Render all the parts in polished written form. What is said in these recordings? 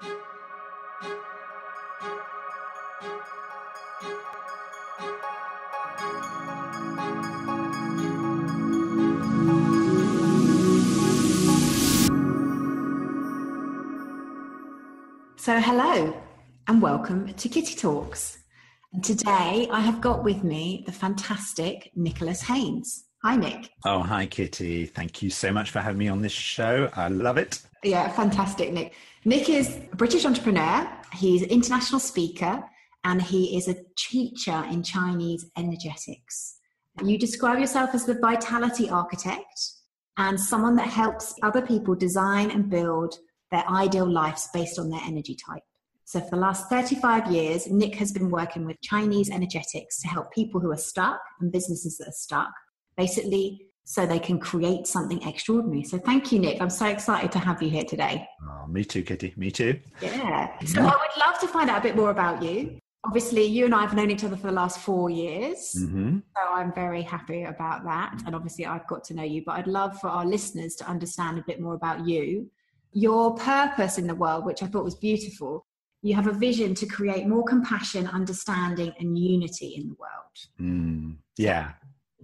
So hello and welcome to Kitty Talks. And today I have got with me the fantastic Nicholas Haines. Hi, Nick. Oh, hi, Kitty. Thank you so much for having me on this show. I love it. Yeah, fantastic, Nick. Nick is a British entrepreneur. He's an international speaker and he is a teacher in Chinese energetics. You describe yourself as the vitality architect and someone that helps other people design and build their ideal lives based on their energy type. So for the last 35 years, Nick has been working with Chinese energetics to help people who are stuck and businesses that are stuck, basically so they can create something extraordinary. So thank you, Nick. I'm so excited to have you here today. Oh, me too, Kitty. Me too. Yeah. So I would love to find out a bit more about you. Obviously, you and I have known each other for the last 4 years. Mm-hmm. So I'm very happy about that. And obviously, I've got to know you. But I'd love for our listeners to understand a bit more about you. Your purpose in the world, which I thought was beautiful. You have a vision to create more compassion, understanding, and unity in the world. Yeah.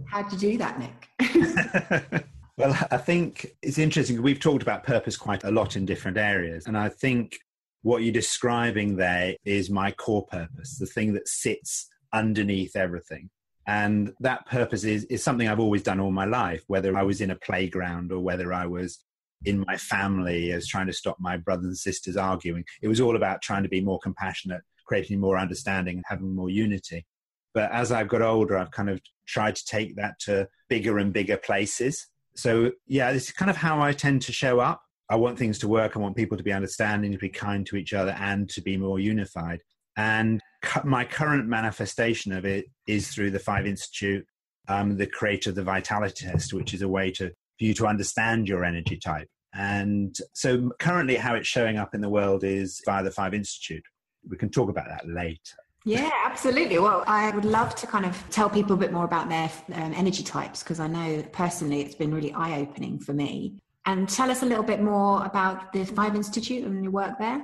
How'd you do that, Nick? Well, I think it's interesting. We've talked about purpose quite a lot in different areas. And I think what you're describing there is my core purpose, the thing that sits underneath everything. And that purpose is something I've always done all my life, whether I was in a playground or whether I was in my family as trying to stop my brothers and sisters arguing. It was all about trying to be more compassionate, creating more understanding and having more unity. But as I've got older, I've kind of tried to take that to bigger and bigger places. So yeah, this is kind of how I tend to show up. I want things to work. I want people to be understanding, to be kind to each other and to be more unified. And my current manifestation of it is through the 5 Institute, the creator of the Vitality Test, which is a way for you to understand your energy type. And so currently how it's showing up in the world is via the 5 Institute. We can talk about that later. Yeah, absolutely. Well, I would love to kind of tell people a bit more about their energy types, because I know personally it's been really eye-opening for me. And tell us a little bit more about the 5 Institute and your work there.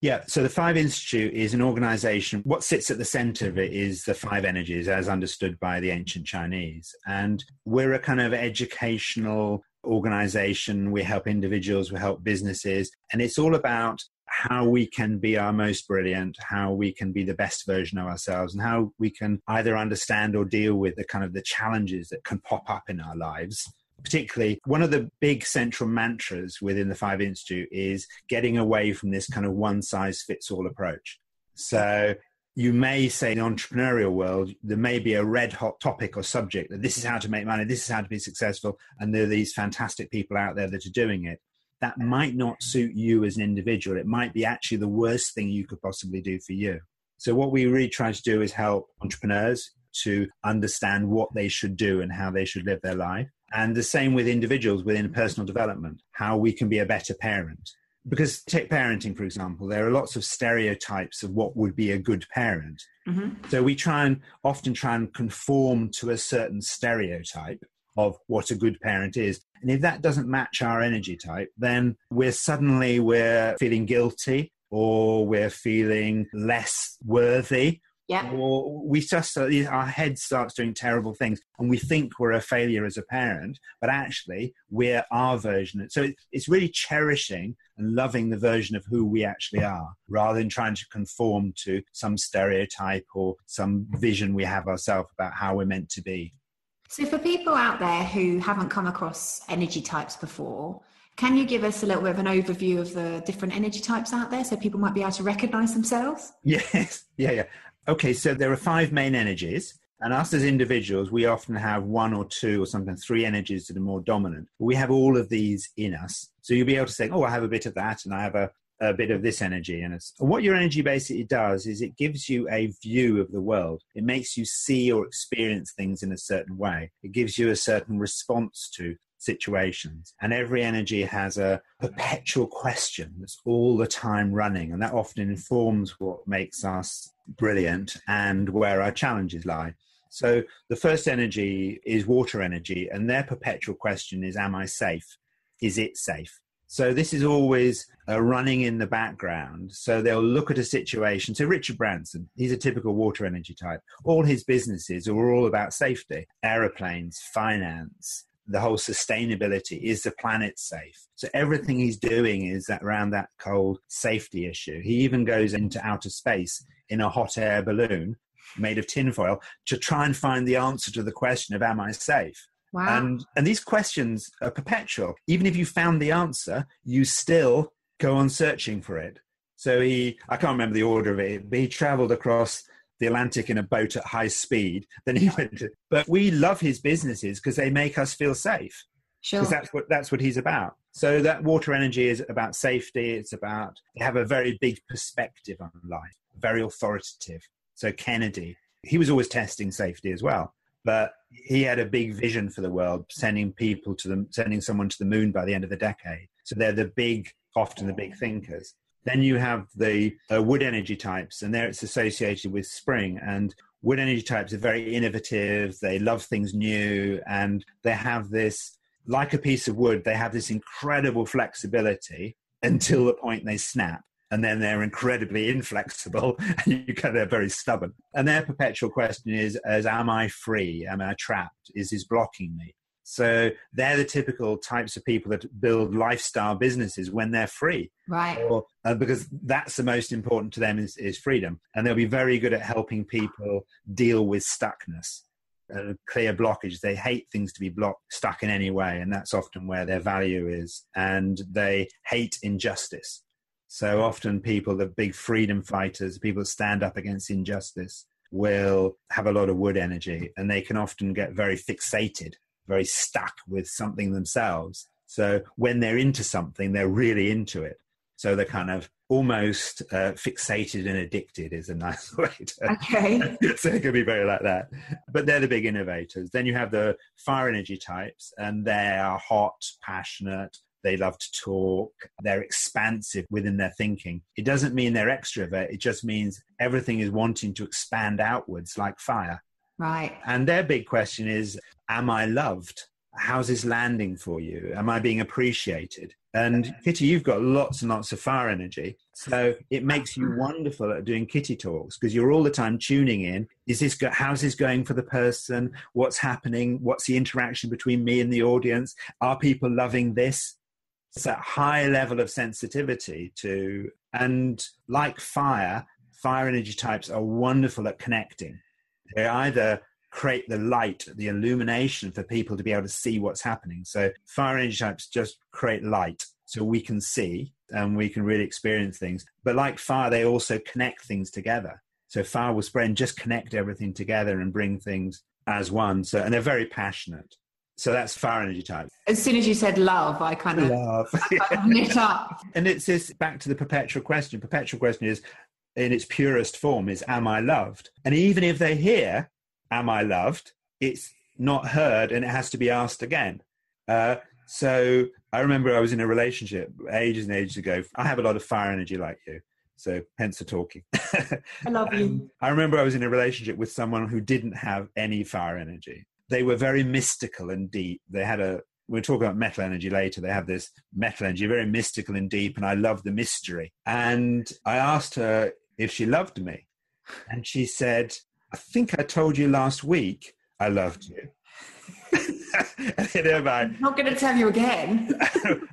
Yeah, so the 5 Institute is an organization. What sits at the center of it is the 5 energies as understood by the ancient Chinese. And we're a kind of educational organization. We help individuals, we help businesses. And it's all about how we can be our most brilliant, how we can be the best version of ourselves, and how we can either understand or deal with the kind of the challenges that can pop up in our lives. Particularly, one of the big central mantras within the 5 Institute is getting away from this kind of one-size-fits-all approach. So you may say in the entrepreneurial world, there may be a red-hot topic or subject that this is how to make money, this is how to be successful, and there are these fantastic people out there that are doing it. That might not suit you as an individual. It might be actually the worst thing you could possibly do for you. So what we really try to do is help entrepreneurs to understand what they should do and how they should live their life. And the same with individuals within personal development, how we can be a better parent. Because take parenting, for example, there are lots of stereotypes of what would be a good parent. Mm-hmm. So we often try and conform to a certain stereotype of what a good parent is. And if that doesn't match our energy type, then we're feeling guilty, or we're feeling less worthy. Yeah. Or our head starts doing terrible things and we think we're a failure as a parent, but actually we're our version. So it's really cherishing and loving the version of who we actually are, rather than trying to conform to some stereotype or some vision we have ourselves about how we're meant to be. So for people out there who haven't come across energy types before, can you give us a little bit of an overview of the different energy types out there so people might be able to recognize themselves? Yes. Yeah. Okay, so there are 5 main energies, and us as individuals, we often have 1 or 2 or sometimes 3 energies that are more dominant. We have all of these in us. So you'll be able to say, I have a bit of that, and I have a bit of this energy in us. And what your energy basically does is it gives you a view of the world. It makes you see or experience things in a certain way. It gives you a certain response to situations. And every energy has a perpetual question that's all the time running. And that often informs what makes us brilliant and where our challenges lie. So the first energy is water energy, and their perpetual question is, am I safe? Is it safe? So this is always running in the background. So they'll look at a situation. So Richard Branson, he's a typical water energy type. All his businesses are all about safety, aeroplanes, finance, the whole sustainability. Is the planet safe? So everything he's doing is around that whole safety issue. He even goes into outer space in a hot air balloon made of tinfoil to try and find the answer to the question of, am I safe? Wow. And these questions are perpetual. Even if you found the answer, you still go on searching for it. So I can't remember the order of it, but he traveled across the Atlantic in a boat at high speed. Then he went to, but we love his businesses because they make us feel safe. Sure. Because that's what he's about. So that water energy is about safety. It's about, they have a very big perspective on life, very authoritative. So Kennedy, he was always testing safety as well. But he had a big vision for the world, sending someone to the moon by the end of the decade. So they're often the big thinkers. Then you have the wood energy types, and there it's associated with spring. And wood energy types are very innovative. They love things new, and they have this, like a piece of wood, they have this incredible flexibility until the point they snap. And then they're incredibly inflexible, and they're very stubborn. And their perpetual question is, am I free? Am I trapped? Is this blocking me? So they're the typical types of people that build lifestyle businesses when they're free. Right. Because that's the most important to them is freedom. And they'll be very good at helping people deal with stuckness. Clear blockage. They hate things to be stuck in any way. And that's often where their value is. And they hate injustice. So often people, the big freedom fighters, people that stand up against injustice, will have a lot of wood energy, and they can often get very fixated, very stuck with something themselves. So when they're into something, they're really into it. So they're kind of almost fixated and addicted is a nice way to... Okay. So it could be very like that. But they're the big innovators. Then you have the fire energy types, and they are hot, passionate. They love to talk. They're expansive within their thinking. It doesn't mean they're extrovert. It just means everything is wanting to expand outwards like fire. Right. And their big question is, am I loved? How's this landing for you? Am I being appreciated? And Kitty, you've got lots and lots of fire energy. So it makes you wonderful at doing Kitty talks because you're all the time tuning in. How's this going for the person? What's happening? What's the interaction between me and the audience? Are people loving this? It's that high level of sensitivity to, and like fire energy types are wonderful at connecting. They either create the light, the illumination for people to be able to see what's happening. So fire energy types just create light so we can see and we can really experience things. But like fire, they also connect things together. So fire will spread and just connect everything together and bring things as one. So, and they're very passionate. So that's fire energy type. As soon as you said love, I kind of lit up. And it's this, back to the perpetual question. Perpetual question is, in its purest form, is, am I loved? And even if they hear, am I loved? It's not heard and it has to be asked again. So I remember I was in a relationship ages and ages ago. I have a lot of fire energy like you. So hence the talking. I love you. I remember I was in a relationship with someone who didn't have any fire energy. They were very mystical and deep. We'll talk about metal energy later. They have this metal energy, very mystical and deep, and I love the mystery. And I asked her if she loved me. And she said, I think I told you last week I loved you. I'm not going to tell you again.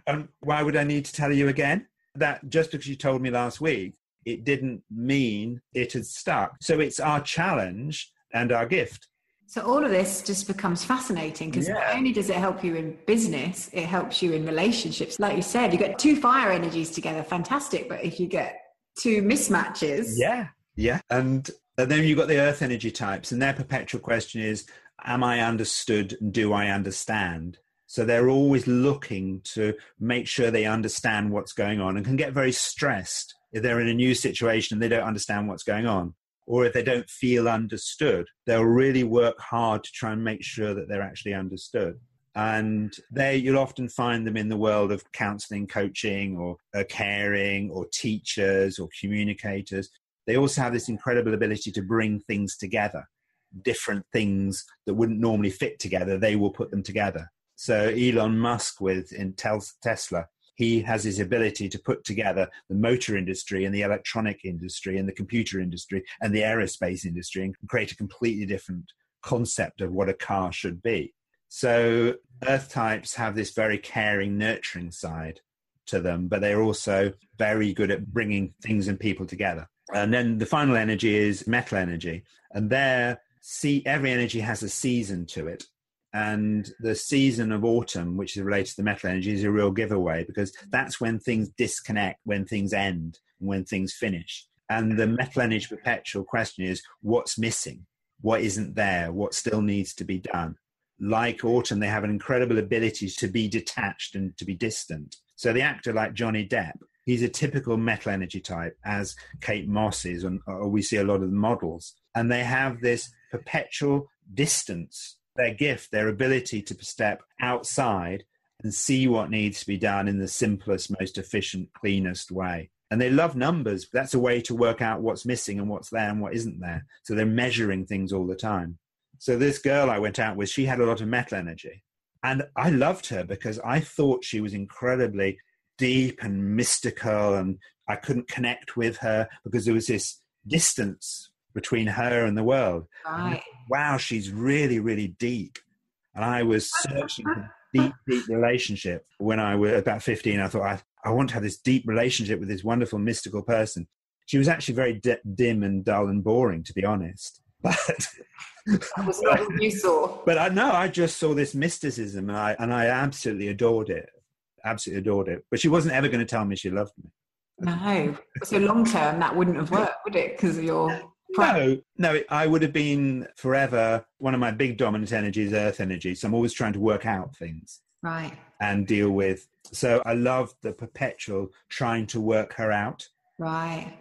And why would I need to tell you again? That just because you told me last week, it didn't mean it had stuck. So it's our challenge and our gift. So all of this just becomes fascinating because not only does it help you in business, it helps you in relationships. Like you said, you get two fire energies together, fantastic. But if you get two mismatches. Yeah. And then you've got the earth energy types, and their perpetual question is, am I understood and do I understand? So they're always looking to make sure they understand what's going on and can get very stressed if they're in a new situation and they don't understand what's going on. Or if they don't feel understood, they'll really work hard to try and make sure that they're actually understood. And you'll often find them in the world of counseling, coaching, or caring, or teachers, or communicators. They also have this incredible ability to bring things together. Different things that wouldn't normally fit together, they will put them together. So Elon Musk in Tesla, he has his ability to put together the motor industry and the electronic industry and the computer industry and the aerospace industry and create a completely different concept of what a car should be. So earth types have this very caring, nurturing side to them, but they're also very good at bringing things and people together. And then the final energy is metal energy. And every energy has a season to it. And the season of autumn, which is related to the metal energy, is a real giveaway, because that's when things disconnect, when things end, and when things finish. And the metal energy perpetual question is, what's missing? What isn't there? What still needs to be done? Like autumn, they have an incredible ability to be detached and to be distant. So the actor like Johnny Depp, he's a typical metal energy type, as Kate Moss is, and we see a lot of the models. And they have this perpetual distance, their gift, their ability to step outside and see what needs to be done in the simplest, most efficient, cleanest way. And they love numbers. That's a way to work out what's missing and what's there and what isn't there. So they're measuring things all the time. So this girl I went out with, she had a lot of metal energy. And I loved her because I thought she was incredibly deep and mystical, and I couldn't connect with her because there was this distance between her and the world. Right. Wow, she's really, really deep. And I was searching for deep relationship. When I was about 15, I thought, I want to have this deep relationship with this wonderful mystical person. She was actually very dim and dull and boring, to be honest. But that was not what you saw. But I just saw this mysticism, and I absolutely adored it. Absolutely adored it. But she wasn't ever going to tell me she loved me. No. So long term, that wouldn't have worked, would it? Because of your... No, I would have been forever. One of my big dominant energies is earth energy. So I'm always trying to work out things. Right. And deal with. So I love the perpetual trying to work her out. Right.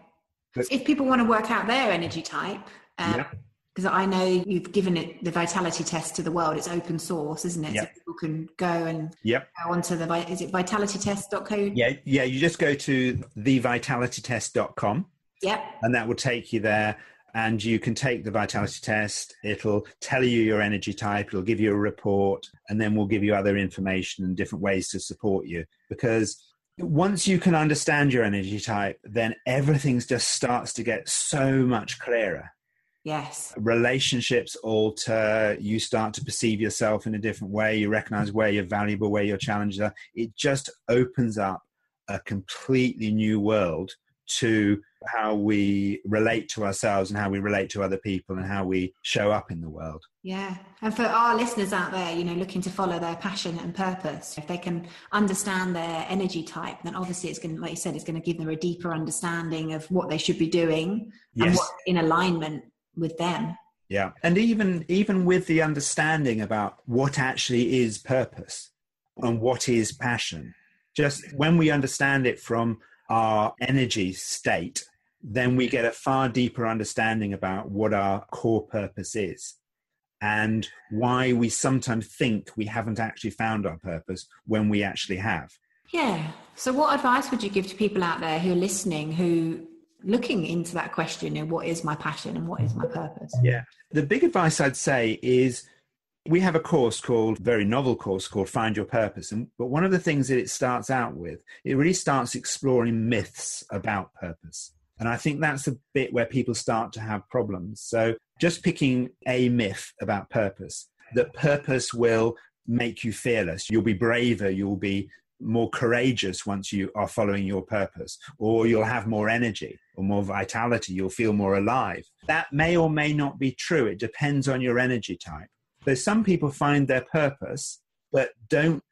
But if people want to work out their energy type, because I know you've given it the vitality test to the world. It's open source, isn't it? Yep. So people can go and go onto is it vitalitytest.co? Yeah. You just go to thevitalitytest.com. Yep. And that will take you there. And you can take the vitality test. It'll tell you your energy type. It'll give you a report. And then we'll give you other information and different ways to support you. Because once you can understand your energy type, then everything just starts to get so much clearer. Yes. Relationships alter. You start to perceive yourself in a different way. You recognize where you're valuable, where your challenges are. It just opens up a completely new world to how we relate to ourselves and how we relate to other people and how we show up in the world. Yeah. And for our listeners out there, looking to follow their passion and purpose, if they can understand their energy type, then obviously it's going to, like you said, it's going to give them a deeper understanding of what they should be doing and what's in alignment with them. Yeah. And even with the understanding about what actually is purpose and what is passion, just when we understand it from our energy state, then we get a far deeper understanding about what our core purpose is and why we sometimes think we haven't actually found our purpose when we actually have. Yeah. So what advice would you give to people out there who are listening, who looking into that question, what is my passion and what is my purpose? Yeah. The big advice I'd say is we have a very novel course called Find Your Purpose. But one of the things that it starts out with, it really starts exploring myths about purpose. And I think that's the bit where people start to have problems. So just picking a myth about purpose, that purpose will make you fearless. You'll be braver. You'll be more courageous once you are following your purpose, or you'll have more energy or more vitality. You'll feel more alive. That may or may not be true. It depends on your energy type. So some people find their purpose, but don't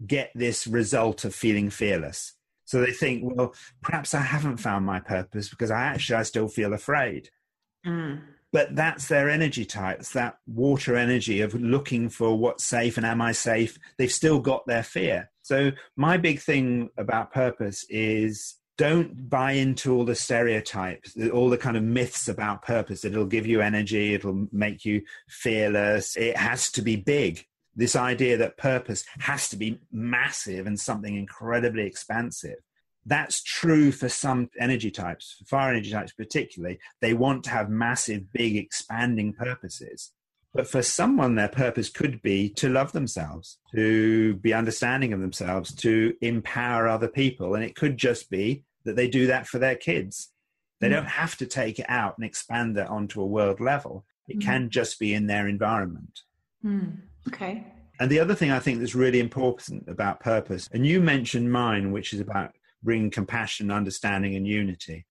get this result of feeling fearless. So they think, well, perhaps I haven't found my purpose because I still feel afraid. But that's their energy type. It's that water energy of looking for what's safe and am I safe? They've still got their fear. So my big thing about purpose is don't buy into all the stereotypes, all the kind of myths about purpose, that it'll give you energy, it'll make you fearless. It has to be big. This idea that purpose has to be massive and something incredibly expansive. That's true for some energy types, fire energy types particularly. They want to have massive, big, expanding purposes. But for someone, their purpose could be to love themselves, to be understanding of themselves, to empower other people. And it could just be that they do that for their kids. They don't have to take it out and expand that onto a world level. It can just be in their environment. Okay. And the other thing I think that's really important about purpose, and you mentioned mine, which is about bringing compassion, understanding, and unity.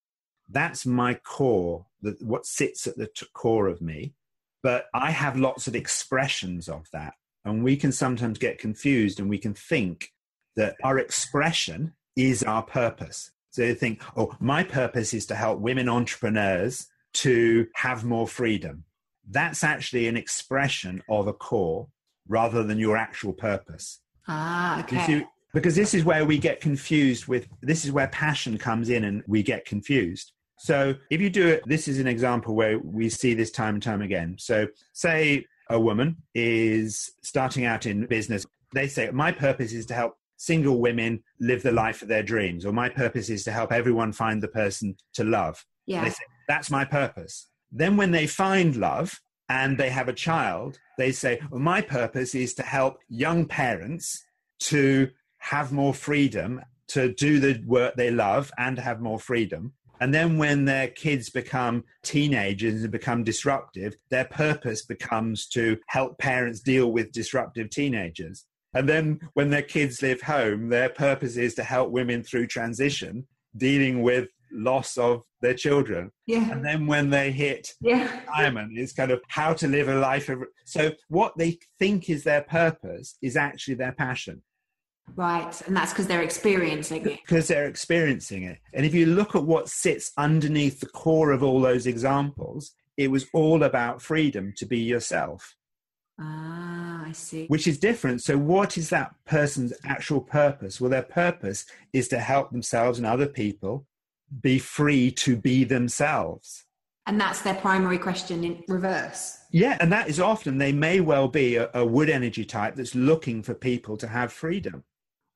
That's my core, what sits at the core of me. But I have lots of expressions of that. And we can sometimes get confused and we can think that our expression is our purpose. So you think, oh, my purpose is to help women entrepreneurs to have more freedom. That's actually an expression of a core rather than your actual purpose. Okay. Because this is where we get confused this is where passion comes in and we get confused. So if you do it, this is an example where we see this time and time again. So say a woman is starting out in business. They say, my purpose is to help single women live the life of their dreams, or my purpose is to help everyone find the person to love. Yeah. They say, that's my purpose. Then when they find love and they have a child, they say, well, my purpose is to help young parents to have more freedom, to do the work they love and have more freedom. And then when their kids become teenagers and become disruptive, their purpose becomes to help parents deal with disruptive teenagers. And then when their kids live home, their purpose is to help women through transition, dealing with loss of their children. Yeah. And then when they hit retirement, it's kind of how to live a life of... So what they think is their purpose is actually their passion. Right. And that's because they're experiencing it. Because they're experiencing it. And if you look at what sits underneath the core of all those examples, it was all about freedom to be yourself. I see. Which is different. So what is that person's actual purpose? Well, their purpose is to help themselves and other people be free to be themselves. And that's their primary question in reverse. Yeah, and that is often, they may well be a wood energy type that's looking for people to have freedom.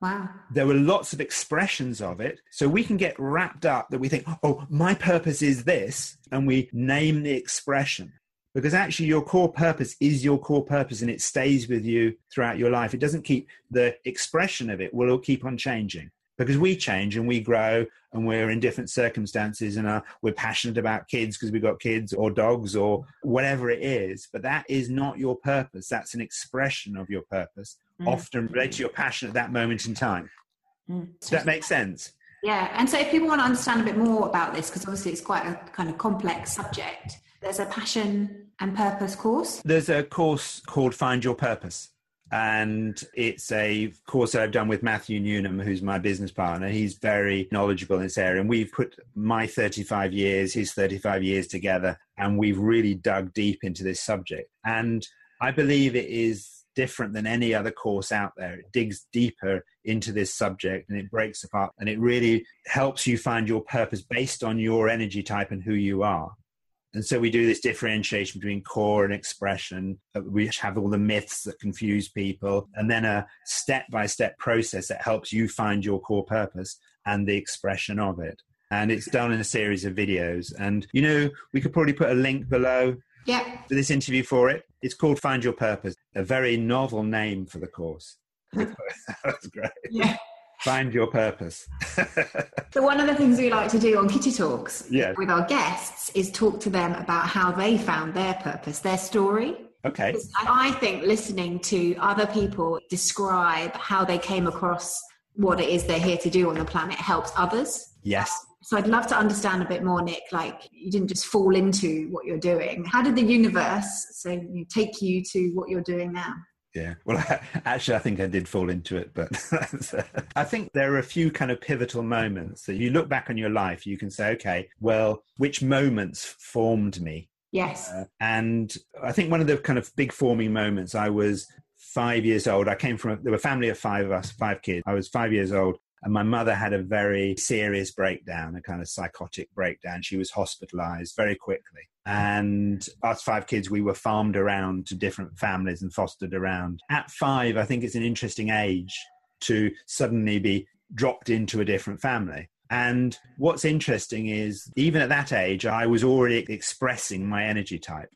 Wow. There were lots of expressions of it. So we can get wrapped up that we think, oh, my purpose is this, and we name the expression. Because actually your core purpose is your core purpose and it stays with you throughout your life. It doesn't keep, the expression of it will keep on changing. Because we change and we grow and we're in different circumstances and we're passionate about kids because we've got kids or dogs or whatever it is. But that is not your purpose. That's an expression of your purpose, often related to your passion at that moment in time. Does that make sense? Yeah. And so if people want to understand a bit more about this, because obviously it's quite a kind of complex subject, there's a passion and purpose course. There's a course called Find Your Purpose. And it's a course that I've done with Matthew Newnham, who's my business partner. He's very knowledgeable in this area. And we've put my 35 years, his 35 years together, and we've really dug deep into this subject. And I believe it is different than any other course out there. It digs deeper into this subject and it breaks apart. And it really helps you find your purpose based on your energy type and who you are. And so we do this differentiation between core and expression. We have all the myths that confuse people, and then a step-by-step process that helps you find your core purpose and the expression of it. And it's done in a series of videos. And, you know, we could probably put a link below for this interview for it. It's called Find Your Purpose, a very novel name for the course. That's great. Yeah. Find your purpose. So one of the things we like to do on Kitty Talks with our guests is talk to them about how they found their purpose, their story. Okay. I think listening to other people describe how they came across what it is they're here to do on the planet helps others. Yes. So I'd love to understand a bit more, Nick, like you didn't just fall into what you're doing. How did the universe take you to what you're doing now? Yeah, well, actually, I think I did fall into it, but I think there are a few kind of pivotal moments that you look back on your life, you can say, okay, well, which moments formed me? Yes. And I think one of the kind of big forming moments, I was 5 years old. There were a family of five of us, 5 kids. I was 5 years old. And my mother had a very serious breakdown, a kind of psychotic breakdown. She was hospitalized very quickly. And us 5 kids, we were farmed around to different families and fostered around. At 5, I think it's an interesting age to suddenly be dropped into a different family. And what's interesting is, even at that age, I was already expressing my energy type.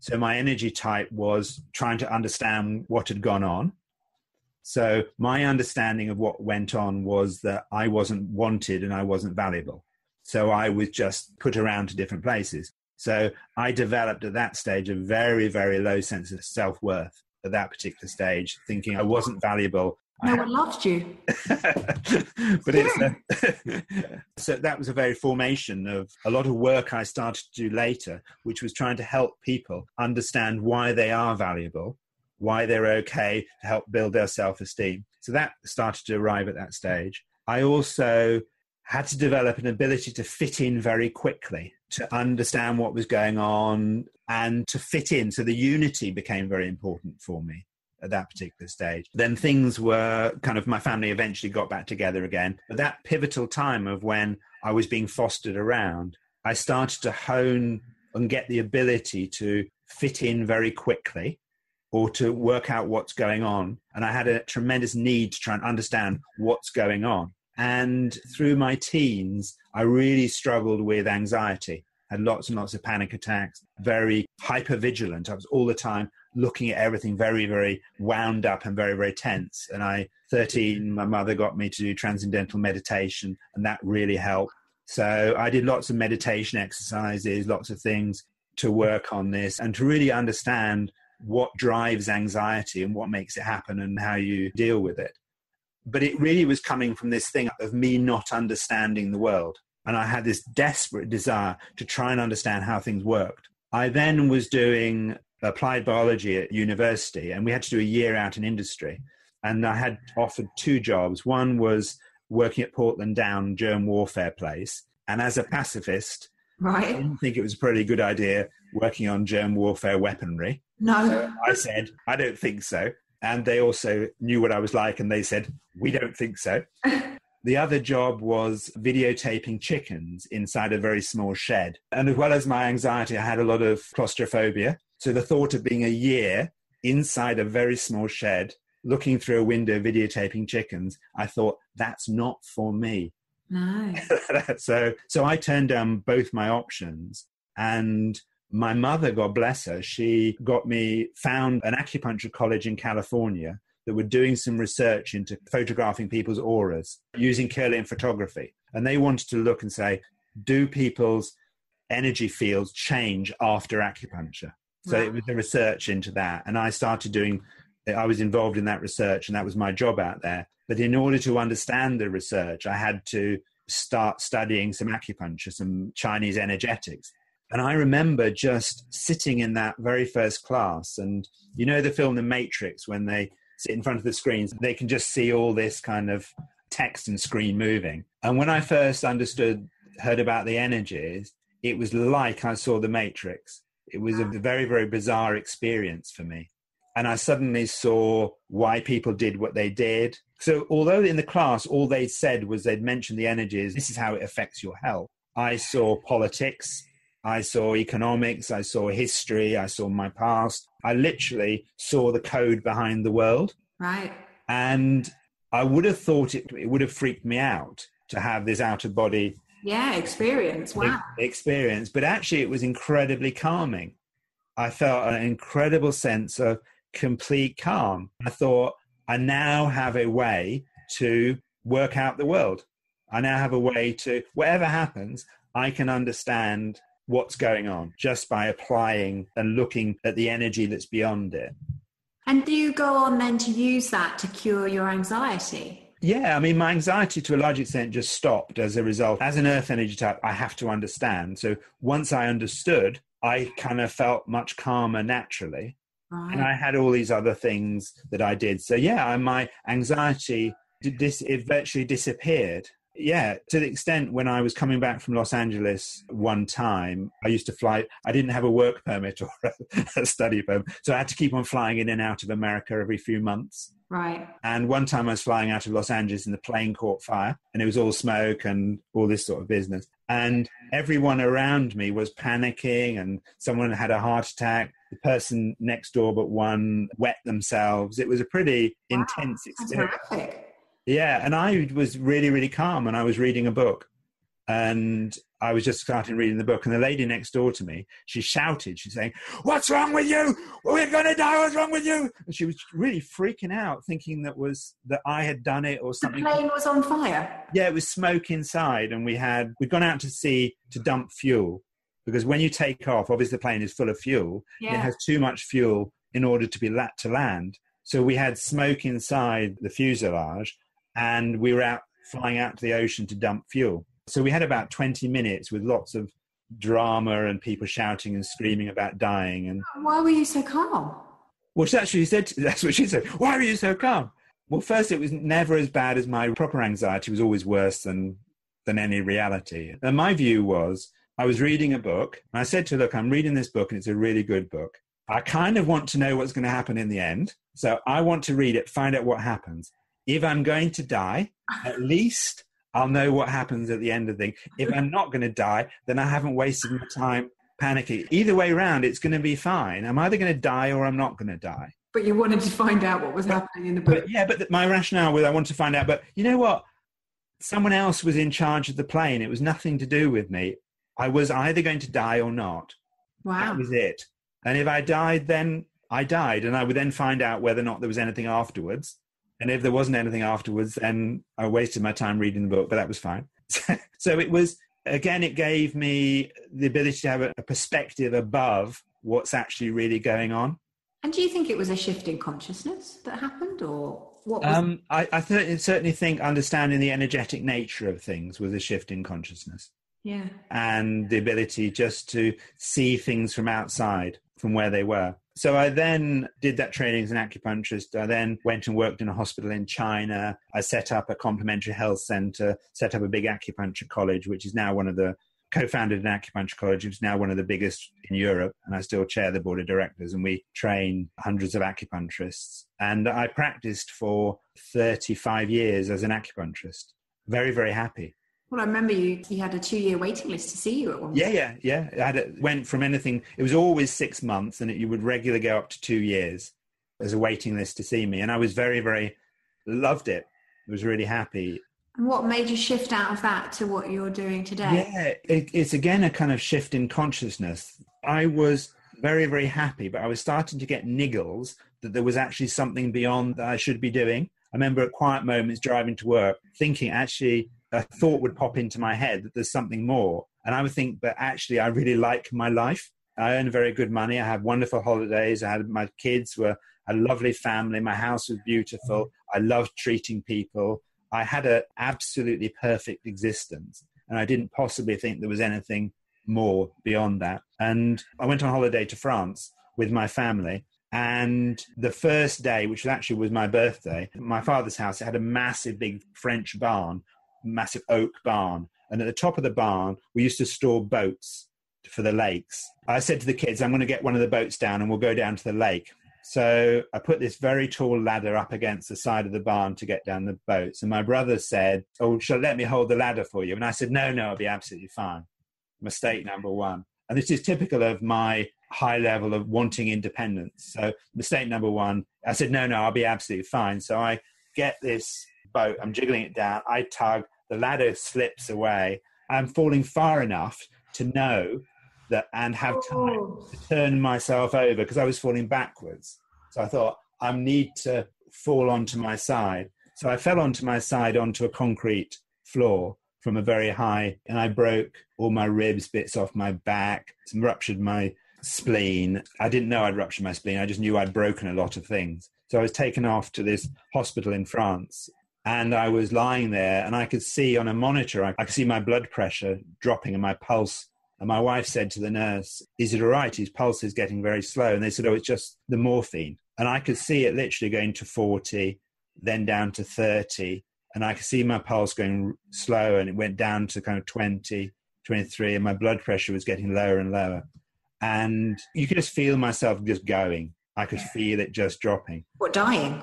So my energy type was trying to understand what had gone on. So my understanding of what went on was that I wasn't wanted and I wasn't valuable. So I was just put around to different places. So I developed at that stage a very, very low sense of self-worth at that particular stage, thinking I wasn't valuable. No one loved you. But so that was a very formation of a lot of work I started to do later, which was trying to help people understand why they are valuable, why they're okay, to help build their self-esteem. So that started to arrive at that stage. I also had to develop an ability to fit in very quickly, to understand what was going on and to fit in. So the unity became very important for me at that particular stage. Then things were kind of, my family eventually got back together again. But that pivotal time of when I was being fostered around, I started to hone and get the ability to fit in very quickly or to work out what's going on. And I had a tremendous need to try and understand what's going on. And through my teens, I really struggled with anxiety, had lots and lots of panic attacks, very hypervigilant. I was all the time looking at everything very, very wound up and very, very tense. And 13, my mother got me to do transcendental meditation, and that really helped. So I did lots of meditation exercises, lots of things to work on this and to really understand what drives anxiety and what makes it happen and how you deal with it. But it really was coming from this thing of me not understanding the world. And I had this desperate desire to try and understand how things worked. I then was doing applied biology at university, and we had to do a year out in industry. And I had offered 2 jobs. One was working at Portland Down germ warfare place. And as a pacifist, right, I didn't think it was a pretty good idea working on germ warfare weaponry. No. So I said, I don't think so. And they also knew what I was like, and they said, we don't think so. The other job was videotaping chickens inside a very small shed. And as well as my anxiety, I had a lot of claustrophobia. So the thought of being a year inside a very small shed, looking through a window, videotaping chickens, I thought, that's not for me. No. So I turned down both my options. And my mother, God bless her, she found an acupuncture college in California that were doing some research into photographing people's auras using Kirlian photography. And they wanted to look and say, do people's energy fields change after acupuncture? So It was the research into that. And I was involved in that research, and that was my job out there. But in order to understand the research, I had to start studying some acupuncture, some Chinese energetics. And I remember just sitting in that very first class, and you know the film The Matrix, when they sit in front of the screens, they can just see all this kind of text and screen moving. And when I first heard about the energies, it was like I saw The Matrix. It was a very, very bizarre experience for me. And I suddenly saw why people did what they did. So although in the class, all they said was they'd mentioned the energies, this is how it affects your health. I saw politics, I saw economics, I saw history, I saw my past. I literally saw the code behind the world. Right. And I would have thought it would have freaked me out to have this out-of-body experience. Wow. Experience. But actually, it was incredibly calming. I felt an incredible sense of complete calm. I thought, I now have a way to work out the world. I now have a way to, whatever happens, I can understand what's going on just by applying and looking at the energy that's beyond it. And do you go on then to use that to cure your anxiety? Yeah, I mean, my anxiety to a large extent just stopped as a result. As an earth energy type, I have to understand. So once I understood, I kind of felt much calmer naturally. Right. And I had all these other things that I did. So yeah, my anxiety, it virtually disappeared. Yeah, to the extent when I was coming back from Los Angeles one time, I used to fly. I didn't have a work permit or a study permit, so I had to keep on flying in and out of America every few months. Right. And one time I was flying out of Los Angeles and the plane caught fire, and it was all smoke and all this sort of business. And everyone around me was panicking, and someone had a heart attack. The person next door but one wet themselves. It was a pretty intense experience. That's horrific. Yeah, and I was really, really calm, and I was reading a book. And I was just starting reading the book, and the lady next door to me, she shouted, she's saying, "What's wrong with you? We're going to die. What's wrong with you?" And she was really freaking out, thinking that I had done it or something. The plane was on fire? Yeah, it was smoke inside, and we'd gone out to sea to dump fuel, because when you take off, obviously the plane is full of fuel. Yeah. It has too much fuel in order to land. So we had smoke inside the fuselage, and we were flying out to the ocean to dump fuel. So we had about 20 minutes with lots of drama and people shouting and screaming about dying. And why were you so calm? Well, that's what she said. Why were you so calm? Well, first, it was never as bad as my proper anxiety. It was always worse than any reality. And my view was, I was reading a book, and I said to her, look, I'm reading this book, and it's a really good book. I kind of want to know what's going to happen in the end. So I want to read it, find out what happens. If I'm going to die, at least I'll know what happens at the end of the thing. If I'm not going to die, then I haven't wasted my time panicking. Either way around, it's going to be fine. I'm either going to die or I'm not going to die. But you wanted to find out what was happening in the book. But my rationale was I wanted to find out. But you know what? Someone else was in charge of the plane. It was nothing to do with me. I was either going to die or not. Wow. That was it. And if I died, then I died. And I would then find out whether or not there was anything afterwards. And if there wasn't anything afterwards, then I wasted my time reading the book, but that was fine. So it was, again, it gave me the ability to have a perspective above what's actually really going on. And do you think it was a shift in consciousness that happened, or what was I certainly think understanding the energetic nature of things was a shift in consciousness. Yeah. And the ability just to see things from outside, from where they were. So I then did that training as an acupuncturist. I then went and worked in a hospital in China. I set up a complementary health center, set up a big acupuncture college, which is now co-founded an acupuncture college, which is now one of the biggest in Europe. And I still chair the board of directors, and we train hundreds of acupuncturists. And I practiced for 35 years as an acupuncturist. Very, very happy. Well, I remember you had a 2-year waiting list to see you at one point. Yeah. Went from anything, it was always 6 months, and you would regularly go up to 2 years as a waiting list to see me. And I was very, very, loved it. I was really happy. And what made you shift out of that to what you're doing today? Yeah, it's again a kind of shift in consciousness. I was very, very happy, but I was starting to get niggles that there was actually something beyond that I should be doing. I remember at quiet moments driving to work, thinking actually, a thought would pop into my head that there's something more. And I would think, but actually, I really like my life. I earn very good money. I had wonderful holidays. My kids were a lovely family. My house was beautiful. I loved treating people. I had an absolutely perfect existence. And I didn't possibly think there was anything more beyond that. And I went on holiday to France with my family. And the first day, which actually was my birthday, my father's house, it had a massive, big French barn, massive oak barn. And at the top of the barn, we used to store boats for the lakes. I said to the kids, I'm going to get one of the boats down and we'll go down to the lake. So I put this very tall ladder up against the side of the barn to get down the boats. And my brother said, oh, let me hold the ladder for you? And I said, no, I'll be absolutely fine. Mistake number one. And this is typical of my high level of wanting independence. So mistake number one, I said, no, I'll be absolutely fine. So I get this boat, I'm jiggling it down, I tug, the ladder slips away. I'm falling far enough to know that and have time to turn myself over because I was falling backwards. So I thought, I need to fall onto my side. So I fell onto my side onto a concrete floor from a very high, and I broke all my ribs, bits off my back, ruptured my spleen. I didn't know I'd ruptured my spleen. I just knew I'd broken a lot of things. So I was taken off to this hospital in France, and I was lying there, and I could see on a monitor, I could see my blood pressure dropping and my pulse. And my wife said to the nurse, is it all right? His pulse is getting very slow. And they said, oh, it's just the morphine. And I could see it literally going to 40, then down to 30. And I could see my pulse going slow, and it went down to kind of 20, 23, and my blood pressure was getting lower and lower. And you could just feel myself just going. I could feel it just dropping. What, dying?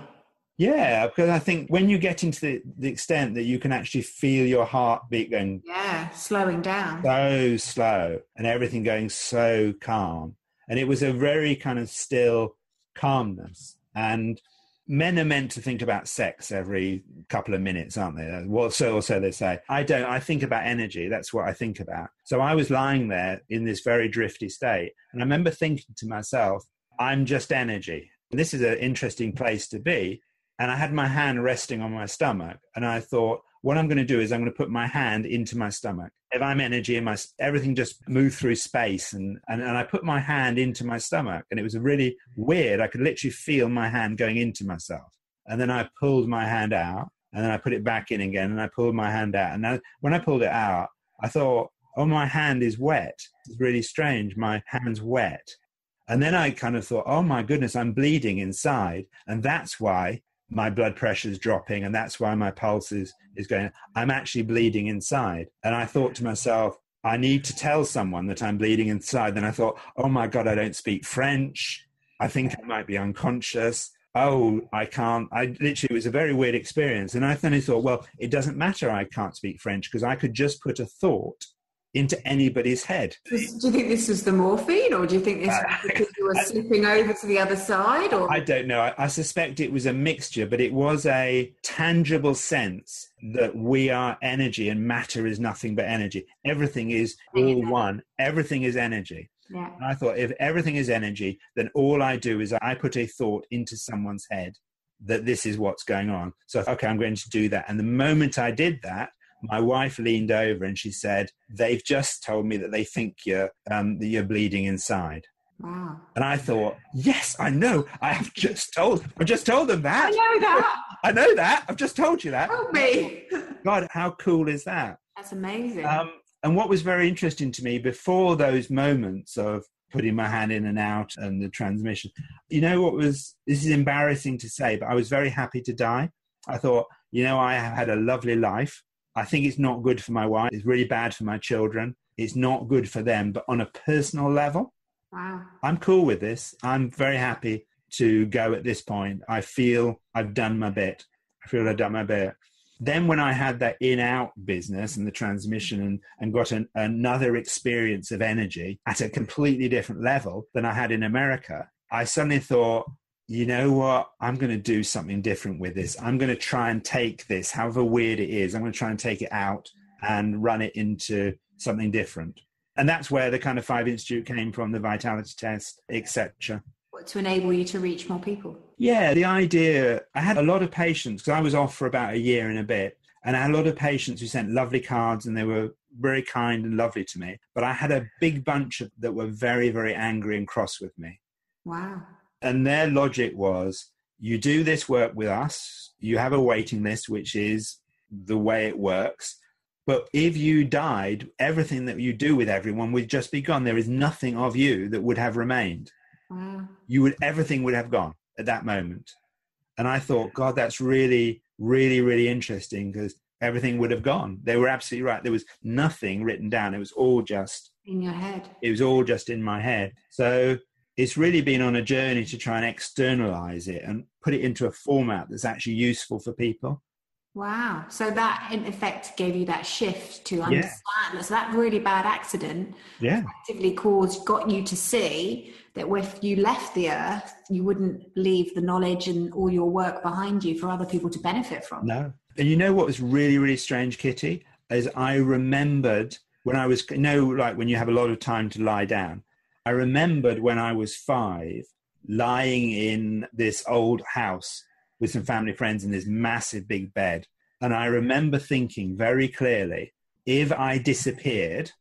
Yeah, because I think when you get into the extent that you can actually feel your heartbeat going... Yeah, slowing down. So slow, and everything going so calm. And it was a very kind of still calmness. And men are meant to think about sex every couple of minutes, aren't they? Well, so they say. I don't. I think about energy. That's what I think about. So I was lying there in this very drifty state. And I remember thinking to myself, I'm just energy. And this is an interesting place to be. And I had my hand resting on my stomach. And I thought, what I'm going to do is I'm going to put my hand into my stomach. If I'm energy, everything just moved through space. And I put my hand into my stomach. And it was really weird. I could literally feel my hand going into myself. And then I pulled my hand out. And then I put it back in again. And I pulled my hand out. And when I pulled it out, I thought, oh, my hand is wet. It's really strange. My hand's wet. And then I kind of thought, oh, my goodness, I'm bleeding inside. And that's why my blood pressure is dropping, and that's why my pulse is going. I'm actually bleeding inside. And I thought to myself, I need to tell someone that I'm bleeding inside. Then I thought, oh my God, I don't speak French. I think I might be unconscious. Oh, I can't. It was a very weird experience. And I then thought, well, it doesn't matter I can't speak French, because I could just put a thought into anybody's head. Do you think this was the morphine, or do you think this was because you were slipping over to the other side? Or? I don't know. I suspect it was a mixture, but it was a tangible sense that we are energy and matter is nothing but energy. Everything is all one. Everything is energy. Yeah. And I thought, if everything is energy, then all I do is I put a thought into someone's head that this is what's going on. So, okay, I'm going to do that. And the moment I did that, my wife leaned over and she said, they've just told me that they think that you're bleeding inside. Wow. And I thought, yes, I know. I've just told them that. I know that. I know that. I've just told you that. Help me. God, how cool is that? That's amazing. And what was very interesting to me before those moments of putting my hand in and out and the transmission, this is embarrassing to say, but I was very happy to die. I thought, I have had a lovely life. I think it's not good for my wife. It's really bad for my children. It's not good for them. But on a personal level, wow, I'm cool with this. I'm very happy to go at this point. I feel I've done my bit. Then when I had that in-out business and the transmission and got another experience of energy at a completely different level than I had in America, I suddenly thought, you know what? I'm going to do something different with this. I'm going to try and take this, however weird it is, I'm going to try and take it out and run it into something different. And that's where the kind of 5 Institute came from, the vitality test, etc. To enable you to reach more people? Yeah, the idea, I had a lot of patients, because I was off for about a year and a bit, and I had a lot of patients who sent lovely cards and they were very kind and lovely to me. But I had a big bunch that were very, very angry and cross with me. Wow. And their logic was, you do this work with us, you have a waiting list, which is the way it works. But if you died, everything that you do with everyone would just be gone. There is nothing of you that would have remained. Wow. Everything would have gone at that moment. And I thought, God, that's really, really, really interesting, because everything would have gone. They were absolutely right. There was nothing written down. It was all just in your head. It was all just in my head. So it's really been on a journey to try and externalize it and put it into a format that's actually useful for people. Wow. So that in effect gave you that shift to understand. Yeah. So that really bad accident effectively got you to see that if you left the earth, you wouldn't leave the knowledge and all your work behind you for other people to benefit from. No. And you know what was really, really strange, Kitty, is I remembered when I was, like when you have a lot of time to lie down, I remembered when I was 5, lying in this old house with some family friends in this massive big bed. And I remember thinking very clearly, if I disappeared,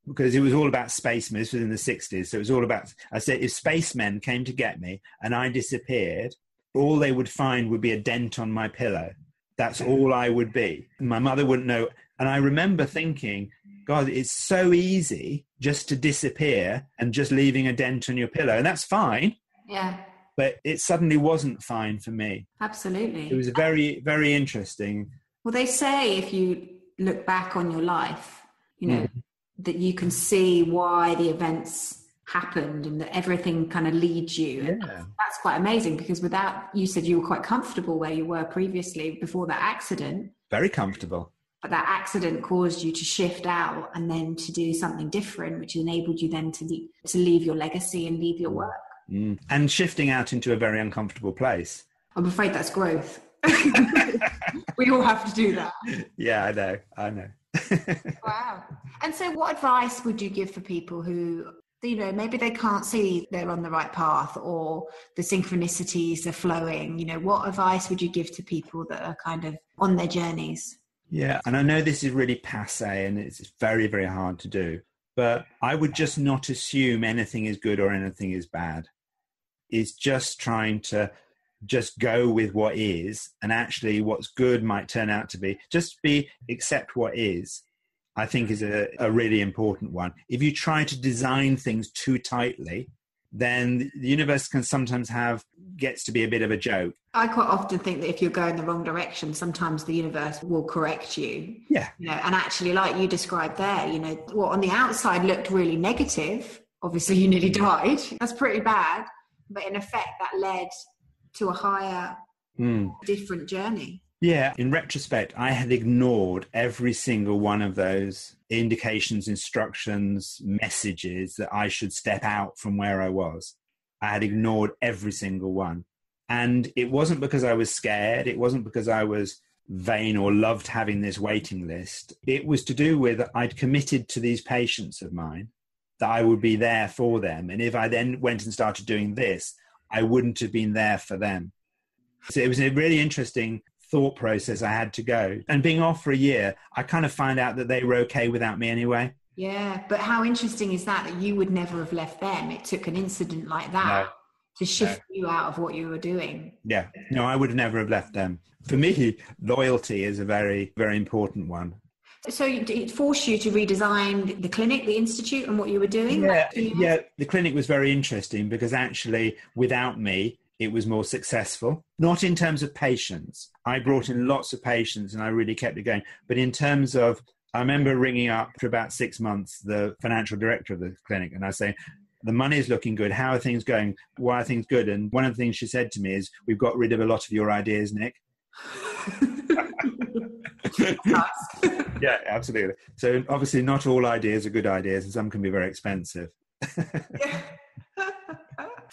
because it was all about spacemen, this was in the 60s, so it was all about, I said, if spacemen came to get me and I disappeared, all they would find would be a dent on my pillow. That's all I would be. My mother wouldn't know. And I remember thinking, God, it's so easy just to disappear and just leaving a dent on your pillow. And that's fine. Yeah. But it suddenly wasn't fine for me. Absolutely. It was very, very interesting. Well, they say if you look back on your life, that you can see why the events happened and that everything kind of leads you. And that's quite amazing, because you said you were quite comfortable where you were previously before that accident. Very comfortable. But that accident caused you to shift out and then to do something different, which enabled you then to leave your legacy and leave your work. And shifting out into a very uncomfortable place. I'm afraid that's growth. We all have to do that. Yeah, I know. Wow. And so what advice would you give for people who, maybe they can't see they're on the right path, or the synchronicities are flowing? What advice would you give to people that are kind of on their journeys? Yeah, and I know this is really passé and it's very, very hard to do, but I would just not assume anything is good or anything is bad. It's just trying to just go with what is, and actually what's good might turn out to be, accept what is, I think is a really important one. If you try to design things too tightly, then the universe can sometimes gets to be a bit of a joke. I quite often think that if you're going the wrong direction, sometimes the universe will correct you. Yeah. And actually, like you described there, what on the outside looked really negative, obviously you nearly died. That's pretty bad. But in effect, that led to a higher, different journey. Yeah, in retrospect, I had ignored every single one of those indications, instructions, messages that I should step out from where I was. I had ignored every single one. And it wasn't because I was scared. It wasn't because I was vain or loved having this waiting list. It was to do with I'd committed to these patients of mine that I would be there for them. And if I then went and started doing this, I wouldn't have been there for them. So it was a really interesting thought process I had to go. And being off for a year, I kind of found out that they were okay without me anyway. Yeah, but how interesting is that you would never have left them? It took an incident like that to shift you out of what you were doing. Yeah, no, I would never have left them. For me, loyalty is a very, very important one. So it forced you to redesign the clinic, the institute, and what you were doing? Yeah, the clinic was very interesting because actually without me, it was more successful. Not in terms of patients. I brought in lots of patients and I really kept it going. But in terms of, I remember ringing up for about 6 months, the financial director of the clinic, and I say, the money is looking good. How are things going? Why are things good? And one of the things she said to me is, we've got rid of a lot of your ideas, Nick. Yeah, absolutely. So obviously not all ideas are good ideas and some can be very expensive.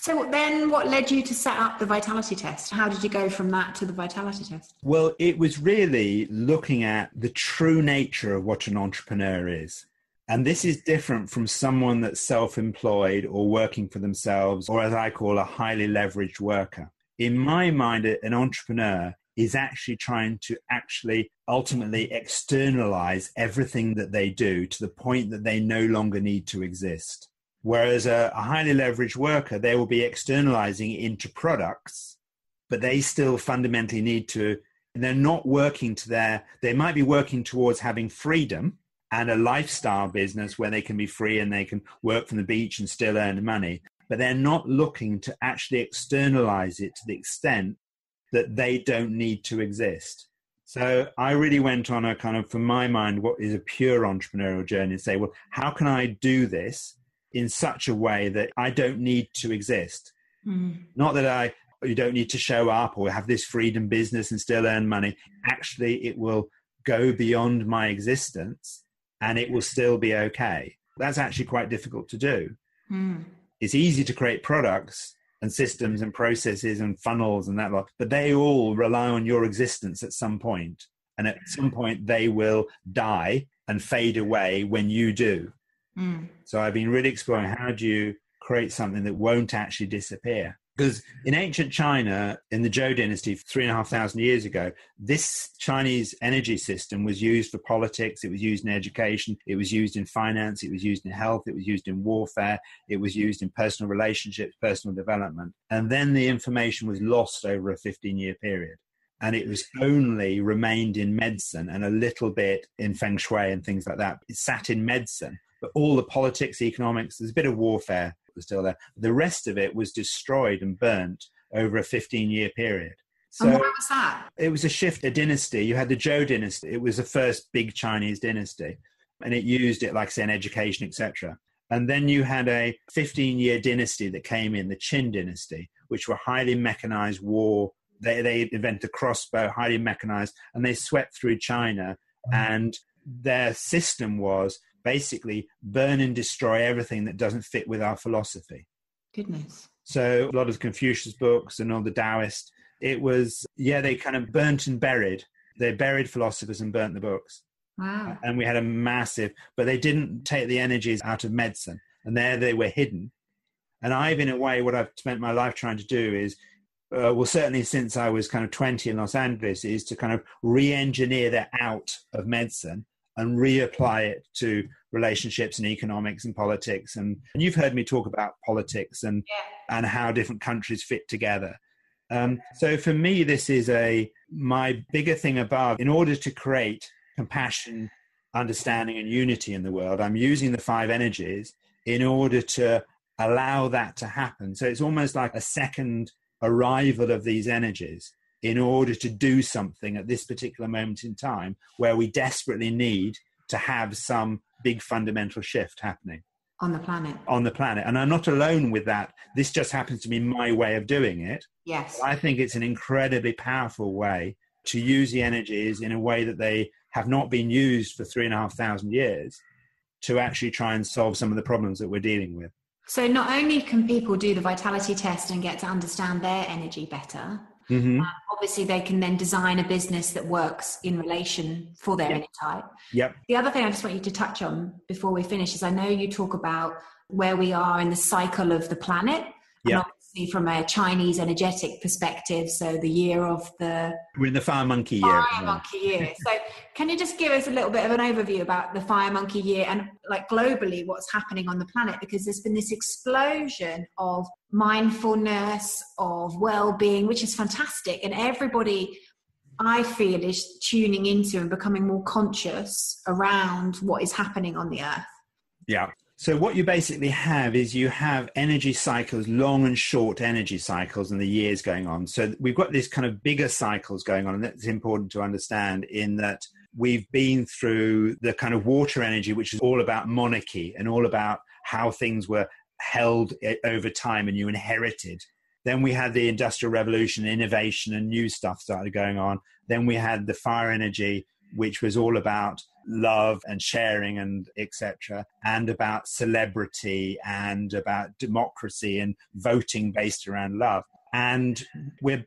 So then what led you to set up the vitality test? How did you go from that to the vitality test? Well, it was really looking at the true nature of what an entrepreneur is. And this is different from someone that's self-employed or working for themselves, or as I call a highly leveraged worker. In my mind, an entrepreneur is actually trying to ultimately externalize everything that they do to the point that they no longer need to exist. Whereas a highly leveraged worker, they will be externalizing into products, but they still fundamentally need to, they're not working they might be working towards having freedom and a lifestyle business where they can be free and they can work from the beach and still earn money, but they're not looking to actually externalize it to the extent that they don't need to exist. So I really went on a kind of, from my mind, what is a pure entrepreneurial journey and say, well, how can I do this in such a way that I don't need to exist? Not that you don't need to show up or have this freedom business and still earn money. Actually, it will go beyond my existence and it will still be okay. That's actually quite difficult to do. It's easy to create products and systems and processes and funnels and that lot, but they all rely on your existence at some point. And at some point they will die and fade away when you do. So I've been really exploring, how do you create something that won't actually disappear? Because in ancient China, in the Zhou dynasty 3,500 years ago, this Chinese energy system was used for politics, it was used in education, it was used in finance, it was used in health, it was used in warfare, it was used in personal relationships, personal development. And then the information was lost over a 15-year period. And it was only remained in medicine and a little bit in feng shui and things like that. It sat in medicine. But all the politics, economics, there's a bit of warfare was still there. The rest of it was destroyed and burnt over a 15-year period. So and why was that? It was a shift, a dynasty. You had the Zhou dynasty. It was the first big Chinese dynasty. And it used it, like I say, in education, etc. And then you had a 15-year dynasty that came in, the Qin dynasty, which were highly mechanized war. They invented the crossbow, highly mechanized, and they swept through China. And their system was basically burn and destroy everything that doesn't fit with our philosophy. Goodness. So a lot of Confucius books and all the Taoist It was, they kind of burnt and buried. They buried philosophers and burnt the books. Wow. And we had a massive, but they didn't take the energies out of medicine. And there they were hidden. And I've, in a way, what I've spent my life trying to do is, certainly since I was kind of 20 in Los Angeles, is to kind of re-engineer that out of medicine and reapply it to relationships and economics and politics. And you've heard me talk about politics and how different countries fit together. So for me, this is my bigger thing above. In order to create compassion, understanding, and unity in the world, I'm using the 5 energies in order to allow that to happen. So it's almost like a second arrival of these energies in order to do something at this particular moment in time where we desperately need to have some big fundamental shift happening on the planet. And I'm not alone with that. This just happens to be my way of doing it. Yes. I think it's an incredibly powerful way to use the energies in a way that they have not been used for 3,500 years to actually try and solve some of the problems that we're dealing with. So not only can people do the vitality test and get to understand their energy better, obviously they can then design a business that works in relation for their energy type. Yep. The other thing I just want you to touch on before we finish is I know you talk about where we are in the cycle of the planet. And obviously from a Chinese energetic perspective, so the year of the... We're in the fire monkey year. Fire monkey year. So can you just give us a little bit of an overview about the fire monkey year and like globally what's happening on the planet? Because there's been this explosion of mindfulness, of well-being, which is fantastic. And everybody, I feel, is tuning into and becoming more conscious around what is happening on the earth. Yeah. So what you basically have is you have energy cycles, long and short energy cycles, and the years going on. So we've got this kind of bigger cycles going on, and that's important to understand in that we've been through the kind of water energy, which is all about monarchy and all about how things were held over time and you inherited. Then we had the Industrial Revolution, innovation and new stuff started going on. Then we had the fire energy, which was all about love and sharing and etc., and about celebrity and about democracy and voting based around love. And we've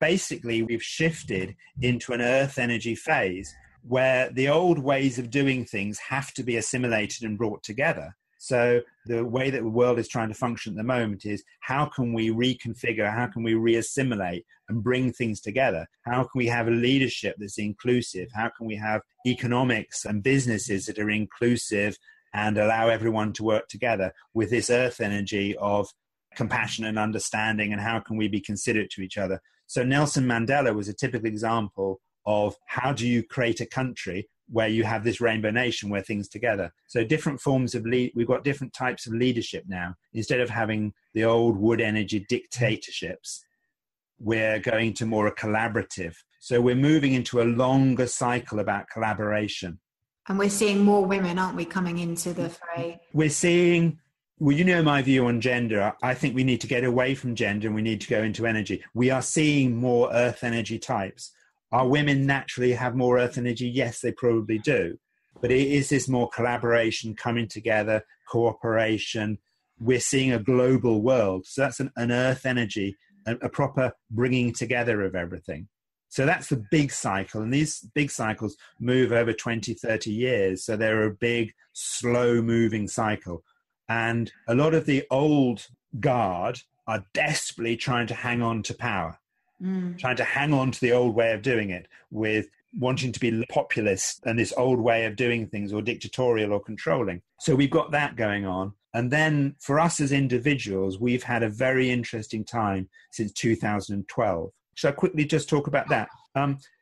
shifted into an earth energy phase where the old ways of doing things have to be assimilated and brought together. So the way that the world is trying to function at the moment is how can we reconfigure, how can we reassimilate and bring things together? How can we have a leadership that's inclusive? How can we have economics and businesses that are inclusive and allow everyone to work together with this earth energy of compassion and understanding, and how can we be considerate to each other? So Nelson Mandela was a typical example of how do you create a country where you have this rainbow nation where things together. So different forms of we've got different types of leadership now. Instead of having the old wood energy dictatorships, we're going to more a collaborative. So we're moving into a longer cycle about collaboration. And we're seeing more women, aren't we, coming into the fray? We're seeing, well, you know my view on gender. I think we need to get away from gender and we need to go into energy. We are seeing more earth energy types. Are women naturally have more earth energy? Yes, they probably do. But it is this more collaboration, coming together, cooperation. We're seeing a global world. So that's an earth energy, a proper bringing together of everything. So that's the big cycle. And these big cycles move over 20, 30 years. So they're a big, slow moving cycle. And a lot of the old guard are desperately trying to hang on to power. Trying to hang on to the old way of doing it, with wanting to be populist and this old way of doing things, or dictatorial or controlling. So we've got that going on. And then for us as individuals, we've had a very interesting time since 2012. Shall I quickly just talk about that?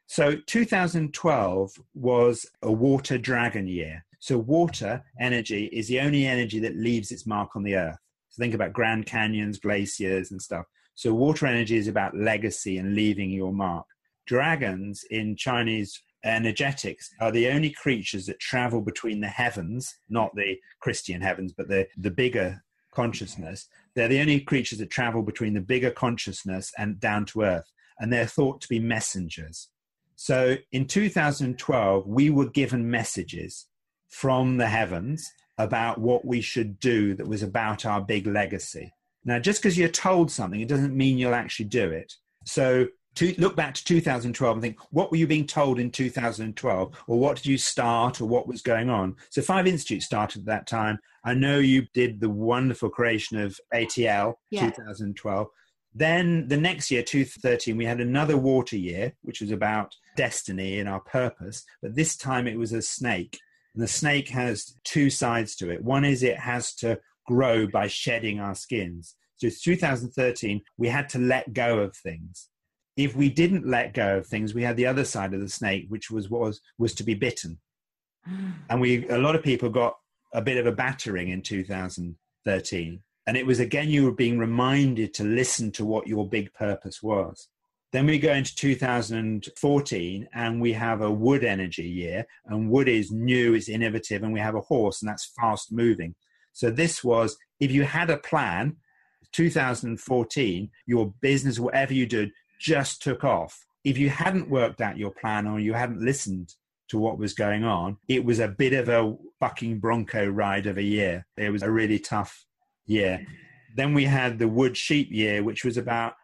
So 2012 was a water dragon year. So water energy is the only energy that leaves its mark on the earth. So think about Grand Canyons, glaciers and stuff. So water energy is about legacy and leaving your mark. Dragons in Chinese energetics are the only creatures that travel between the heavens, not the Christian heavens, but the bigger consciousness. They're the only creatures that travel between the bigger consciousness and down to earth. And they're thought to be messengers. So in 2012, we were given messages from the heavens about what we should do that was about our big legacy. Now, just because you're told something, it doesn't mean you'll actually do it. So to look back to 2012 and think, what were you being told in 2012? Or what did you start, or what was going on? So 5 Institute started at that time. I know you did the wonderful creation of ATL, 2012. Then the next year, 2013, we had another water year, which was about destiny and our purpose. But this time it was a snake. And the snake has 2 sides to it. One is it has to grow by shedding our skins. So 2013, we had to let go of things. If we didn't let go of things, we had the other side of the snake, which was to be bitten. And a lot of people got a bit of a battering in 2013. And it was, again, you were being reminded to listen to what your big purpose was. Then we go into 2014 and we have a wood energy year, and wood is new, it's innovative, and we have a horse, and that's fast moving. So this was, if you had a plan, 2014, your business, whatever you did, just took off. If you hadn't worked out your plan or you hadn't listened to what was going on, it was a bit of a bucking bronco ride of a year. It was a really tough year. Then we had the wood sheep year, which was about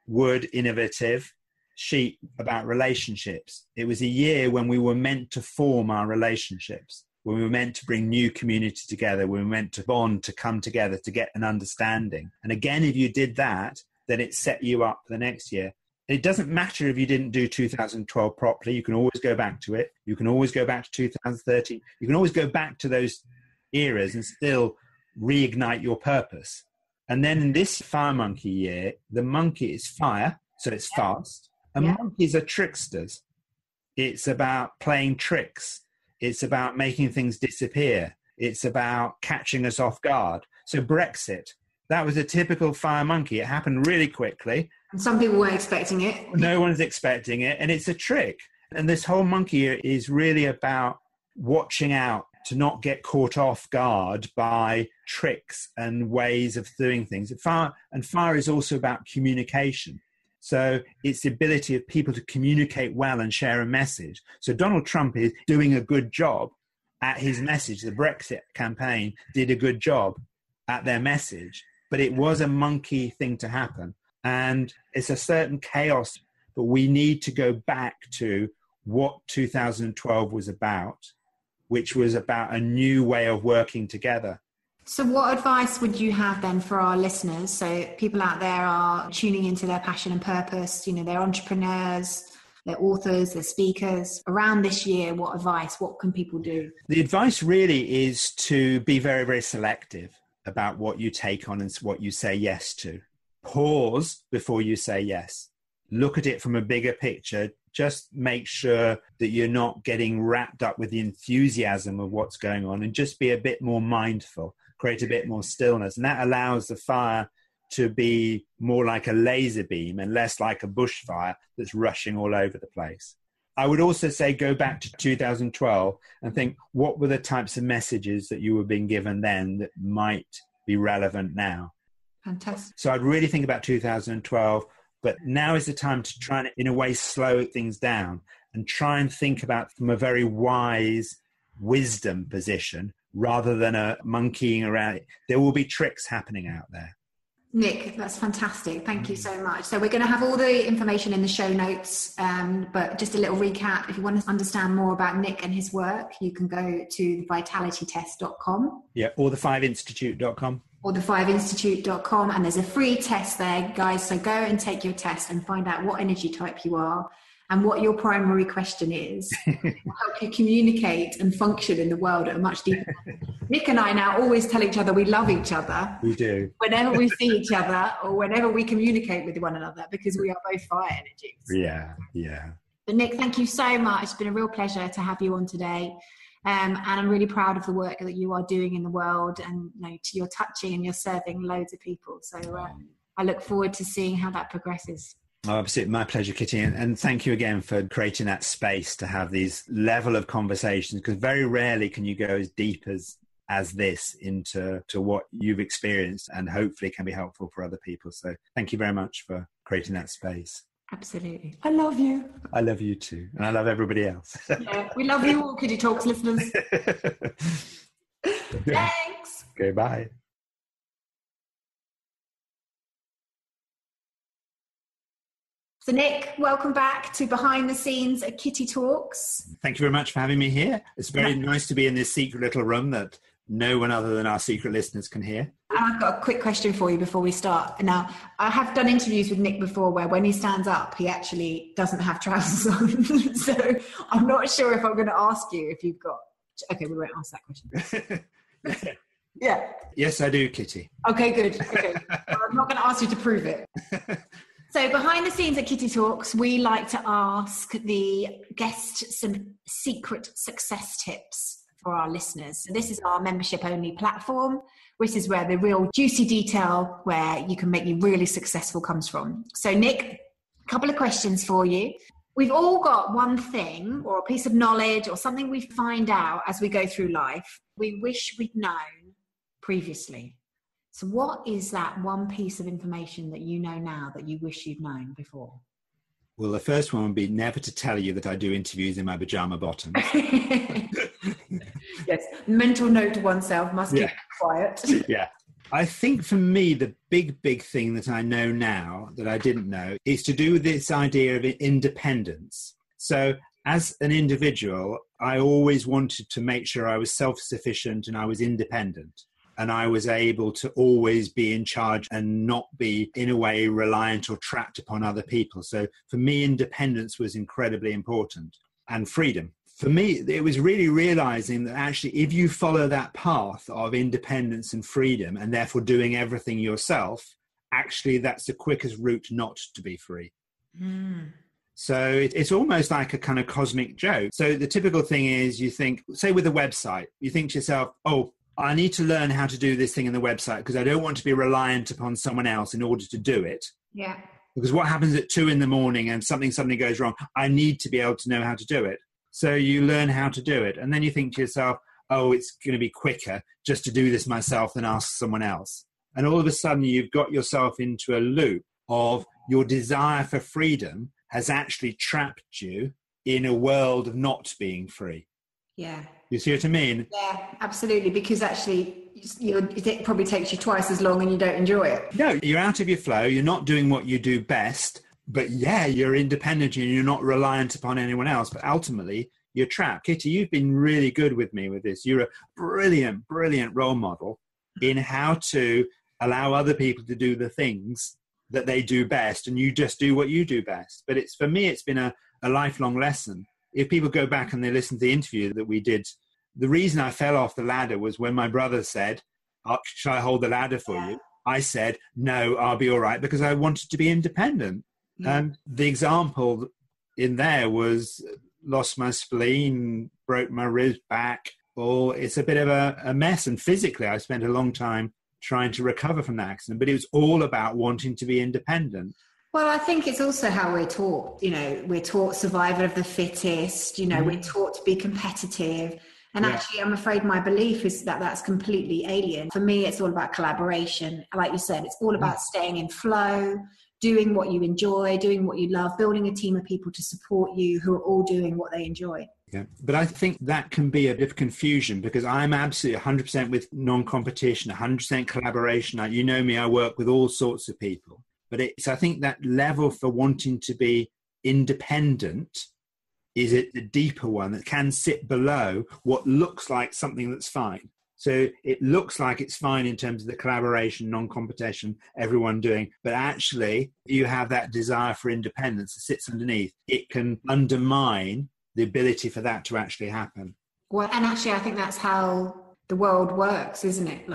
wood, innovative, sheep, about relationships. It was a year when we were meant to form our relationships, when we were meant to bring new community together, when we were meant to bond, to come together, to get an understanding. And again, if you did that, then it set you up for the next year. It doesn't matter if you didn't do 2012 properly. You can always go back to it. You can always go back to 2013. You can always go back to those eras and still reignite your purpose. And then in this fire monkey year, the monkey is fire, so it's fast. And monkeys are tricksters. It's about playing tricks. It's about making things disappear. It's about catching us off guard. So Brexit, that was a typical fire monkey. It happened really quickly. And some people weren't expecting it. No one's expecting it. And it's a trick. And this whole monkey year is really about watching out to not get caught off guard by tricks and ways of doing things. And fire is also about communication. So it's the ability of people to communicate well and share a message. So Donald Trump is doing a good job at his message. The Brexit campaign did a good job at their message, but it was a monkey thing to happen. And it's a certain chaos, but we need to go back to what 2012 was about, which was about a new way of working together. So what advice would you have then for our listeners? So people out there are tuning into their passion and purpose, they're entrepreneurs, they're authors, they're speakers. Around this year, what advice, what can people do? The advice really is to be very, very selective about what you take on and what you say yes to. Pause before you say yes. Look at it from a bigger picture. Just make sure that you're not getting wrapped up with the enthusiasm of what's going on, and just be a bit more mindful, create a bit more stillness. And that allows the fire to be more like a laser beam and less like a bushfire that's rushing all over the place. I would also say go back to 2012 and think, what were the types of messages that you were being given then that might be relevant now? Fantastic. So I'd really think about 2012, but now is the time to try and, in a way, slow things down and try and think about from a very wise wisdom position rather than a monkeying around. There will be tricks happening out there. Nick, that's fantastic. Thank you so much. So we're going to have all the information in the show notes, but just a little recap. If you want to understand more about Nick and his work, you can go to vitalitytest.com. Yeah, or the5institute.com. Or the5institute.com, and there's a free test there, guys. So go and take your test and find out what energy type you are and what your primary question is. Will help you communicate and function in the world at a much deeper level. Nick and I now always tell each other we love each other. We do. Whenever we see each other or whenever we communicate with one another, because we are both fire energies. Yeah, yeah. But Nick, thank you so much. It's been a real pleasure to have you on today. And I'm really proud of the work that you are doing in the world, and you're touching and you're serving loads of people. So I look forward to seeing how that progresses. Oh, absolutely. My pleasure, Kitty. And thank you again for creating that space to have these level of conversations, because very rarely can you go as deep as this into what you've experienced, and hopefully can be helpful for other people. So thank you very much for creating that space. Absolutely. I love you. I love you too. And I love everybody else. Yeah, we love you all, Kitty Talks listeners. Thanks. Okay, bye. So Nick, welcome back to Behind the Scenes at Kitty Talks. Thank you very much for having me here. It's very nice to be in this secret little room that no one other than our secret listeners can hear. And I've got a quick question for you before we start. Now, I have done interviews with Nick before where when he stands up, he actually doesn't have trousers on. So I'm not sure if I'm going to ask you if you've got... Okay, we won't ask that question. Yeah. Yes, I do, Kitty. Okay, good. Okay. I'm not going to ask you to prove it. So behind the scenes at Kitty Talks, we like to ask the guests some secret success tips for our listeners. So this is our membership only platform, which is where the real juicy detail where you can make you really successful comes from. So Nick, a couple of questions for you. We've all got one thing or a piece of knowledge or something we find out as we go through life we wish we'd known previously. So what is that one piece of information that you know now that you wish you'd known before? Well, the first one would be never to tell you that I do interviews in my pajama bottoms. Yes, mental note to oneself, must keep quiet. Yeah. I think for me, the big thing that I know now that I didn't know is to do with this idea of independence. So as an individual, I always wanted to make sure I was self-sufficient and I was independent. And I was able to always be in charge and not be, in a way, reliant or trapped upon other people. So for me, independence was incredibly important, and freedom. For me, it was really realizing that actually, if you follow that path of independence and freedom, and therefore doing everything yourself, actually, that's the quickest route not to be free. Mm. So it's almost like a kind of cosmic joke. So the typical thing is you think, say with a website, you think to yourself, oh, I need to learn how to do this thing in the website because I don't want to be reliant upon someone else in order to do it. Yeah. Because what happens at 2 a.m. and something suddenly goes wrong, I need to be able to know how to do it. So you learn how to do it. And then you think to yourself, oh, it's going to be quicker just to do this myself than ask someone else. And all of a sudden you've got yourself into a loop of your desire for freedom has actually trapped you in a world of not being free. Yeah. You see what I mean? Yeah, absolutely. Because actually, it probably takes you twice as long and you don't enjoy it. No, you're out of your flow. You're not doing what you do best. But yeah, you're independent and you're not reliant upon anyone else. But ultimately, you're trapped. Kitty, you've been really good with me with this. You're a brilliant role model in how to allow other people to do the things that they do best. And you just do what you do best. But for me, it's been a lifelong lesson. If people go back and they listen to the interview that we did, the reason I fell off the ladder was when my brother said, shall I hold the ladder for you? I said, no, I'll be all right, because I wanted to be independent. And the example in there was lost my spleen, broke my ribs back. Well, it's a bit of a mess. And physically, I spent a long time trying to recover from that accident. But it was all about wanting to be independent. Well, I think it's also how we're taught. We're taught survival of the fittest. We're taught to be competitive. And actually, I'm afraid my belief is that that's completely alien. For me, it's all about collaboration. Like you said, it's all about staying in flow, doing what you enjoy, doing what you love, building a team of people to support you who are all doing what they enjoy. Yeah, but I think that can be a bit of confusion because I'm absolutely 100% with non-competition, 100% collaboration. You know me, I work with all sorts of people. But I think that level for wanting to be independent is it the deeper one that can sit below what looks like something that's fine. So it looks like it's fine in terms of the collaboration, non-competition, everyone doing, but actually you have that desire for independence that sits underneath. It can undermine the ability for that to actually happen. Well, and actually I think that's how the world works, isn't it?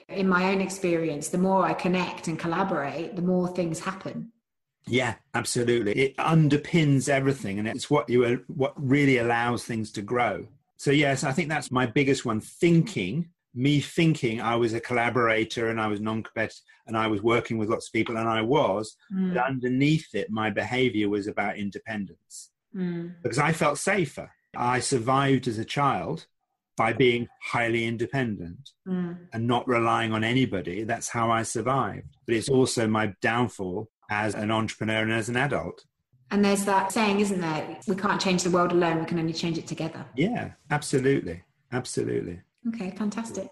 In my own experience, the more I connect and collaborate, the more things happen. Yeah, absolutely. It underpins everything, and it's what really allows things to grow. So yes, I think that's my biggest one. Thinking I was a collaborator and I was non-competitive and I was working with lots of people, and I was, but underneath it, my behavior was about independence because I felt safer. I survived as a child by being highly independent and not relying on anybody. That's how I survived. But it's also my downfall as an entrepreneur and as an adult. And there's that saying, isn't there? We can't change the world alone. We can only change it together. Yeah, absolutely. Absolutely. Okay, fantastic.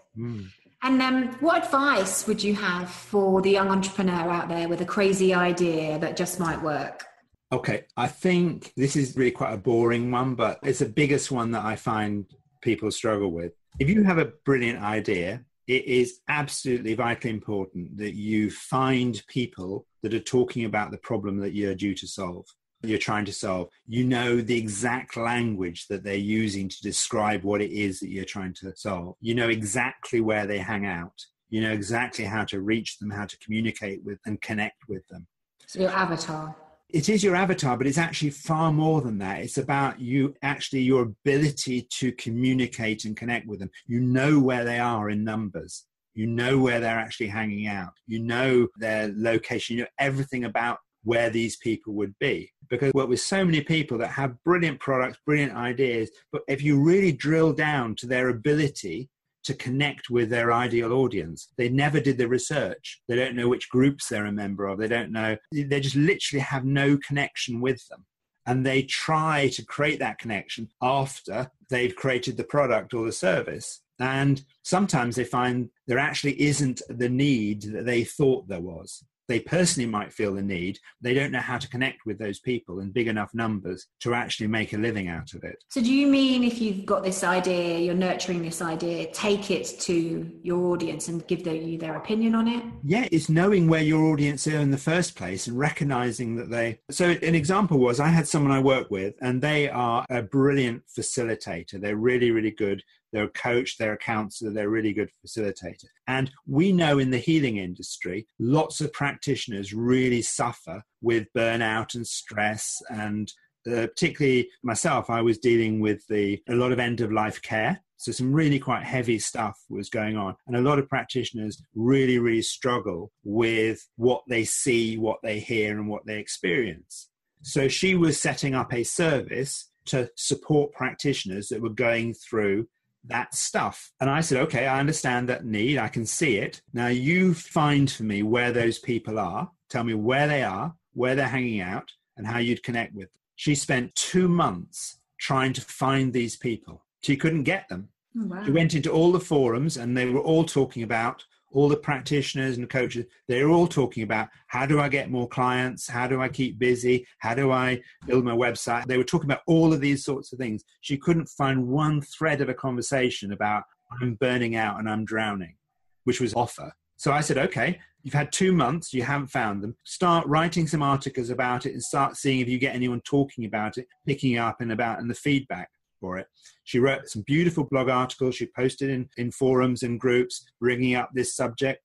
And what advice would you have for the young entrepreneur out there with a crazy idea that just might work? Okay, I think this is really quite a boring one, but it's the biggest one that I find people struggle with. If you have a brilliant idea, it is absolutely vitally important that you find people that are talking about the problem that you're due to solve, you're trying to solve. You know the exact language that they're using to describe what it is that you're trying to solve. You know exactly where they hang out. You know exactly how to reach them, how to communicate with and connect with them. So your avatar. It is your avatar, but it's actually far more than that. It's about you, actually, your ability to communicate and connect with them. You know where they are in numbers. You know where they're actually hanging out. You know their location. You know everything about where these people would be. Because work with so many people that have brilliant products, brilliant ideas, but if you really drill down to their ability to connect with their ideal audience. They never did the research. They don't know which groups they're a member of. They don't know. They just literally have no connection with them. And they try to create that connection after they've created the product or the service. And sometimes they find there actually isn't the need that they thought there was. They personally might feel the need. They don't know how to connect with those people in big enough numbers to actually make a living out of it. So do you mean if you've got this idea, you're nurturing this idea, take it to your audience and give you their opinion on it? Yeah, it's knowing where your audience are in the first place and recognizing that they... So an example was I had someone I work with and they are a brilliant facilitator. They're really, really good. They're a coach, they're a counselor, they're a really good facilitator. And we know in the healing industry, lots of practitioners really suffer with burnout and stress. And particularly myself, I was dealing with a lot of end-of-life care. So some really quite heavy stuff was going on. And a lot of practitioners really, really struggle with what they see, what they hear, and what they experience. So she was setting up a service to support practitioners that were going through that stuff. And I said, okay, I understand that need. I can see it. Now you find for me where those people are. Tell me where they are, where they're hanging out, and how you'd connect with them. She spent 2 months trying to find these people. She couldn't get them. Oh, wow. She went into all the forums and they were all talking about, all the practitioners and coaches, they were all talking about, how do I get more clients? How do I keep busy? How do I build my website? They were talking about all of these sorts of things. She couldn't find one thread of a conversation about, I'm burning out and I'm drowning, which was offer. So I said, okay, you've had 2 months, you haven't found them. Start writing some articles about it and start seeing if you get anyone talking about it, picking up and the feedback for it. She wrote some beautiful blog articles. She posted in forums and groups, bringing up this subject.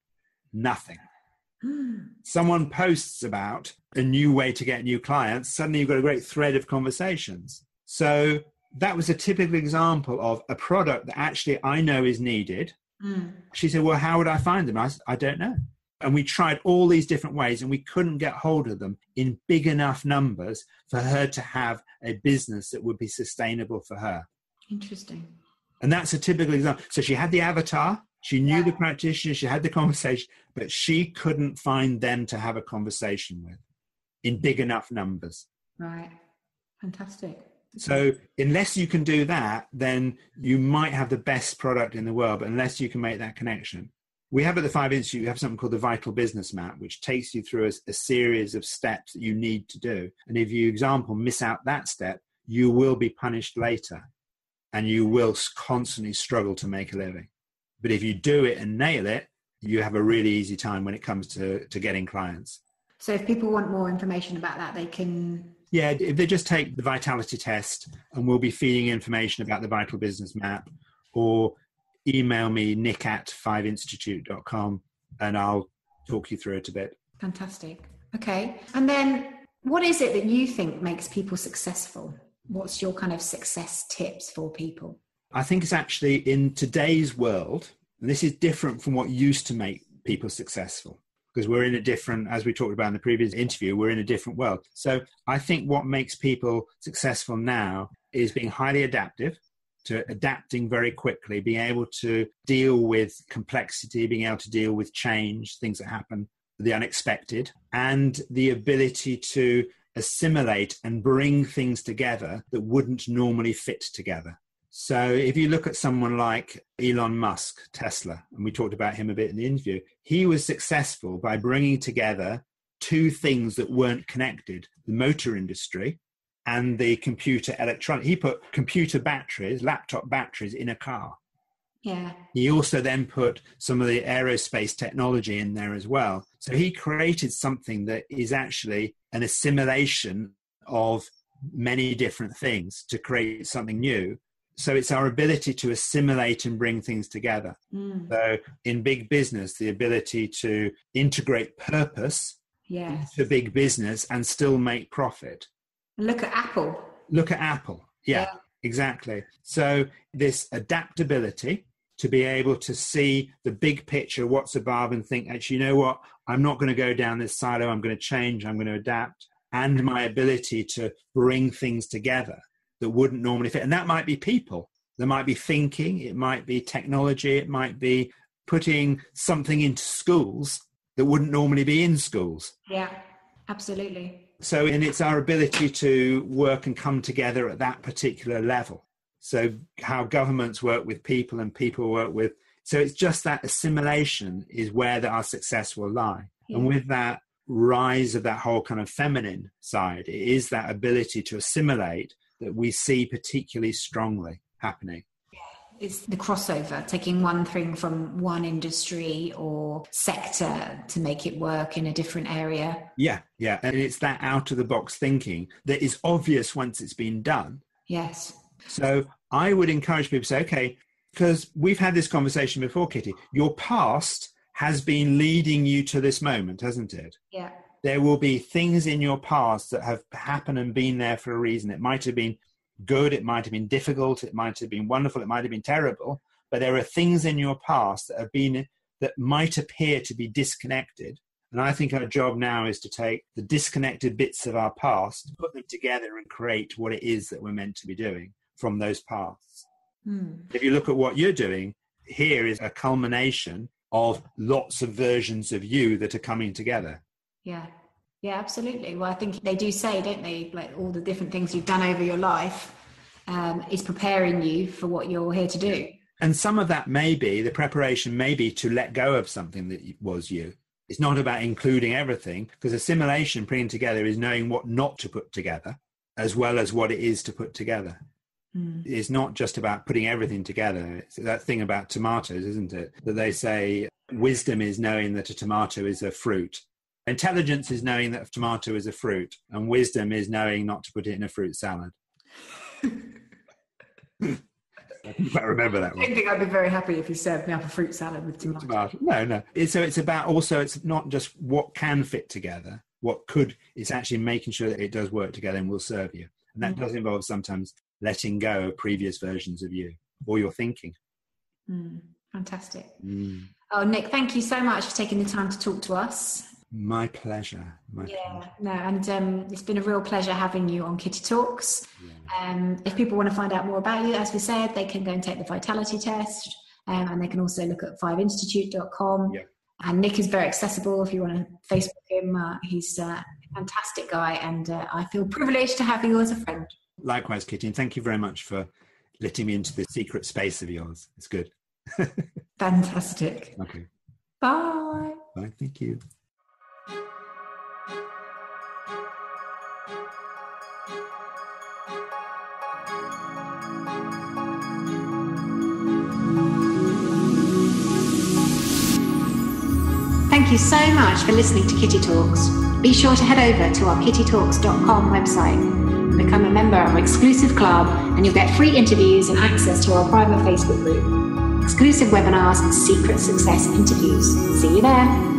Nothing. Someone posts about a new way to get new clients. Suddenly you've got a great thread of conversations. So that was a typical example of a product that actually I know is needed. She said, well, how would I find them? I said, I don't know. And we tried all these different ways and we couldn't get hold of them in big enough numbers for her to have a business that would be sustainable for her. Interesting. And that's a typical example. So she had the avatar, she knew the practitioner, she had the conversation, but she couldn't find them to have a conversation with in big enough numbers. Right. Fantastic. So unless you can do that, then you might have the best product in the world, but unless you can make that connection. We have at the 5 Institute, we have something called the Vital Business Map, which takes you through a series of steps that you need to do. And if you, example, miss out that step, you will be punished later and you will constantly struggle to make a living. But if you do it and nail it, you have a really easy time when it comes to getting clients. So if people want more information about that, they can... Yeah, if they just take the vitality test and we'll be feeding information about the Vital Business Map, or email me, nick@5institute.com, and I'll talk you through it a bit. Fantastic. Okay. And then what is it that you think makes people successful? What's your kind of success tips for people? I think it's actually in today's world, and this is different from what used to make people successful, because we're in a different, as we talked about in the previous interview, we're in a different world. So I think what makes people successful now is being highly adaptive, to adapting very quickly, being able to deal with complexity, being able to deal with change, things that happen, the unexpected, and the ability to assimilate and bring things together that wouldn't normally fit together. So if you look at someone like Elon Musk, Tesla, and we talked about him a bit in the interview, he was successful by bringing together two things that weren't connected, the motor industry and the computer electronic. He put computer batteries, laptop batteries in a car. Yeah. He also then put some of the aerospace technology in there as well. So he created something that is actually an assimilation of many different things to create something new. So it's our ability to assimilate and bring things together. So in big business, the ability to integrate purpose into big business and still make profit. Look at Apple. Yeah, exactly. So this adaptability to be able to see the big picture, what's above, and think, actually, you know what? I'm not going to go down this silo. I'm going to change. I'm going to adapt. And my ability to bring things together that wouldn't normally fit. And that might be people. There might be thinking. It might be technology. It might be putting something into schools that wouldn't normally be in schools. Yeah, absolutely. So, and it's our ability to work and come together at that particular level. So how governments work with people and people work with, so it's just that assimilation is where our success will lie. Yeah. And with that rise of that whole kind of feminine side, it is that ability to assimilate that we see particularly strongly happening. It's the crossover, taking one thing from one industry or sector to make it work in a different area. Yeah. And it's that out of the box thinking that is obvious once it's been done. Yes. So I would encourage people to say, okay, because we've had this conversation before, Kitty, your past has been leading you to this moment, hasn't it? Yeah. There will be things in your past that have happened and been there for a reason. It might have been good, it might have been difficult, it might have been wonderful, it might have been terrible, but there are things in your past that have been, that might appear to be disconnected. And I think our job now is to take the disconnected bits of our past, put them together and create what it is that we're meant to be doing from those paths. If you look at what you're doing, here is a culmination of lots of versions of you that are coming together. Yeah, absolutely. Well, I think they do say, don't they, like all the different things you've done over your life is preparing you for what you're here to do. And some of that may be, the preparation may be to let go of something that was you. It's not about including everything, because assimilation, putting together, is knowing what not to put together as well as what it is to put together. It's not just about putting everything together. It's that thing about tomatoes, isn't it? That they say wisdom is knowing that a tomato is a fruit. Intelligence is knowing that a tomato is a fruit. And wisdom is knowing not to put it in a fruit salad. I remember that one. I don't think I'd be very happy if you served me up a fruit salad with tomato. No. So it's about also, it's not just what can fit together, what could, it's actually making sure that it does work together and will serve you. And that does involve sometimes letting go of previous versions of you or your thinking. Fantastic. Oh, Nick, thank you so much for taking the time to talk to us. My pleasure. And it's been a real pleasure having you on Kitty Talks. If people want to find out more about you, as we said, they can go and take the vitality test, and they can also look at 5institute.com. And Nick is very accessible if you want to Facebook him. He's a fantastic guy, and I feel privileged to have you as a friend. Likewise, Kitty, and thank you very much for letting me into the secret space of yours. It's good. Fantastic. Okay. Bye. Bye, thank you. Thank you so much for listening to Kitty Talks. Be sure to head over to our kittytalks.com website and become a member of our exclusive club, and you'll get free interviews and access to our private Facebook group, exclusive webinars and secret success interviews. See you there.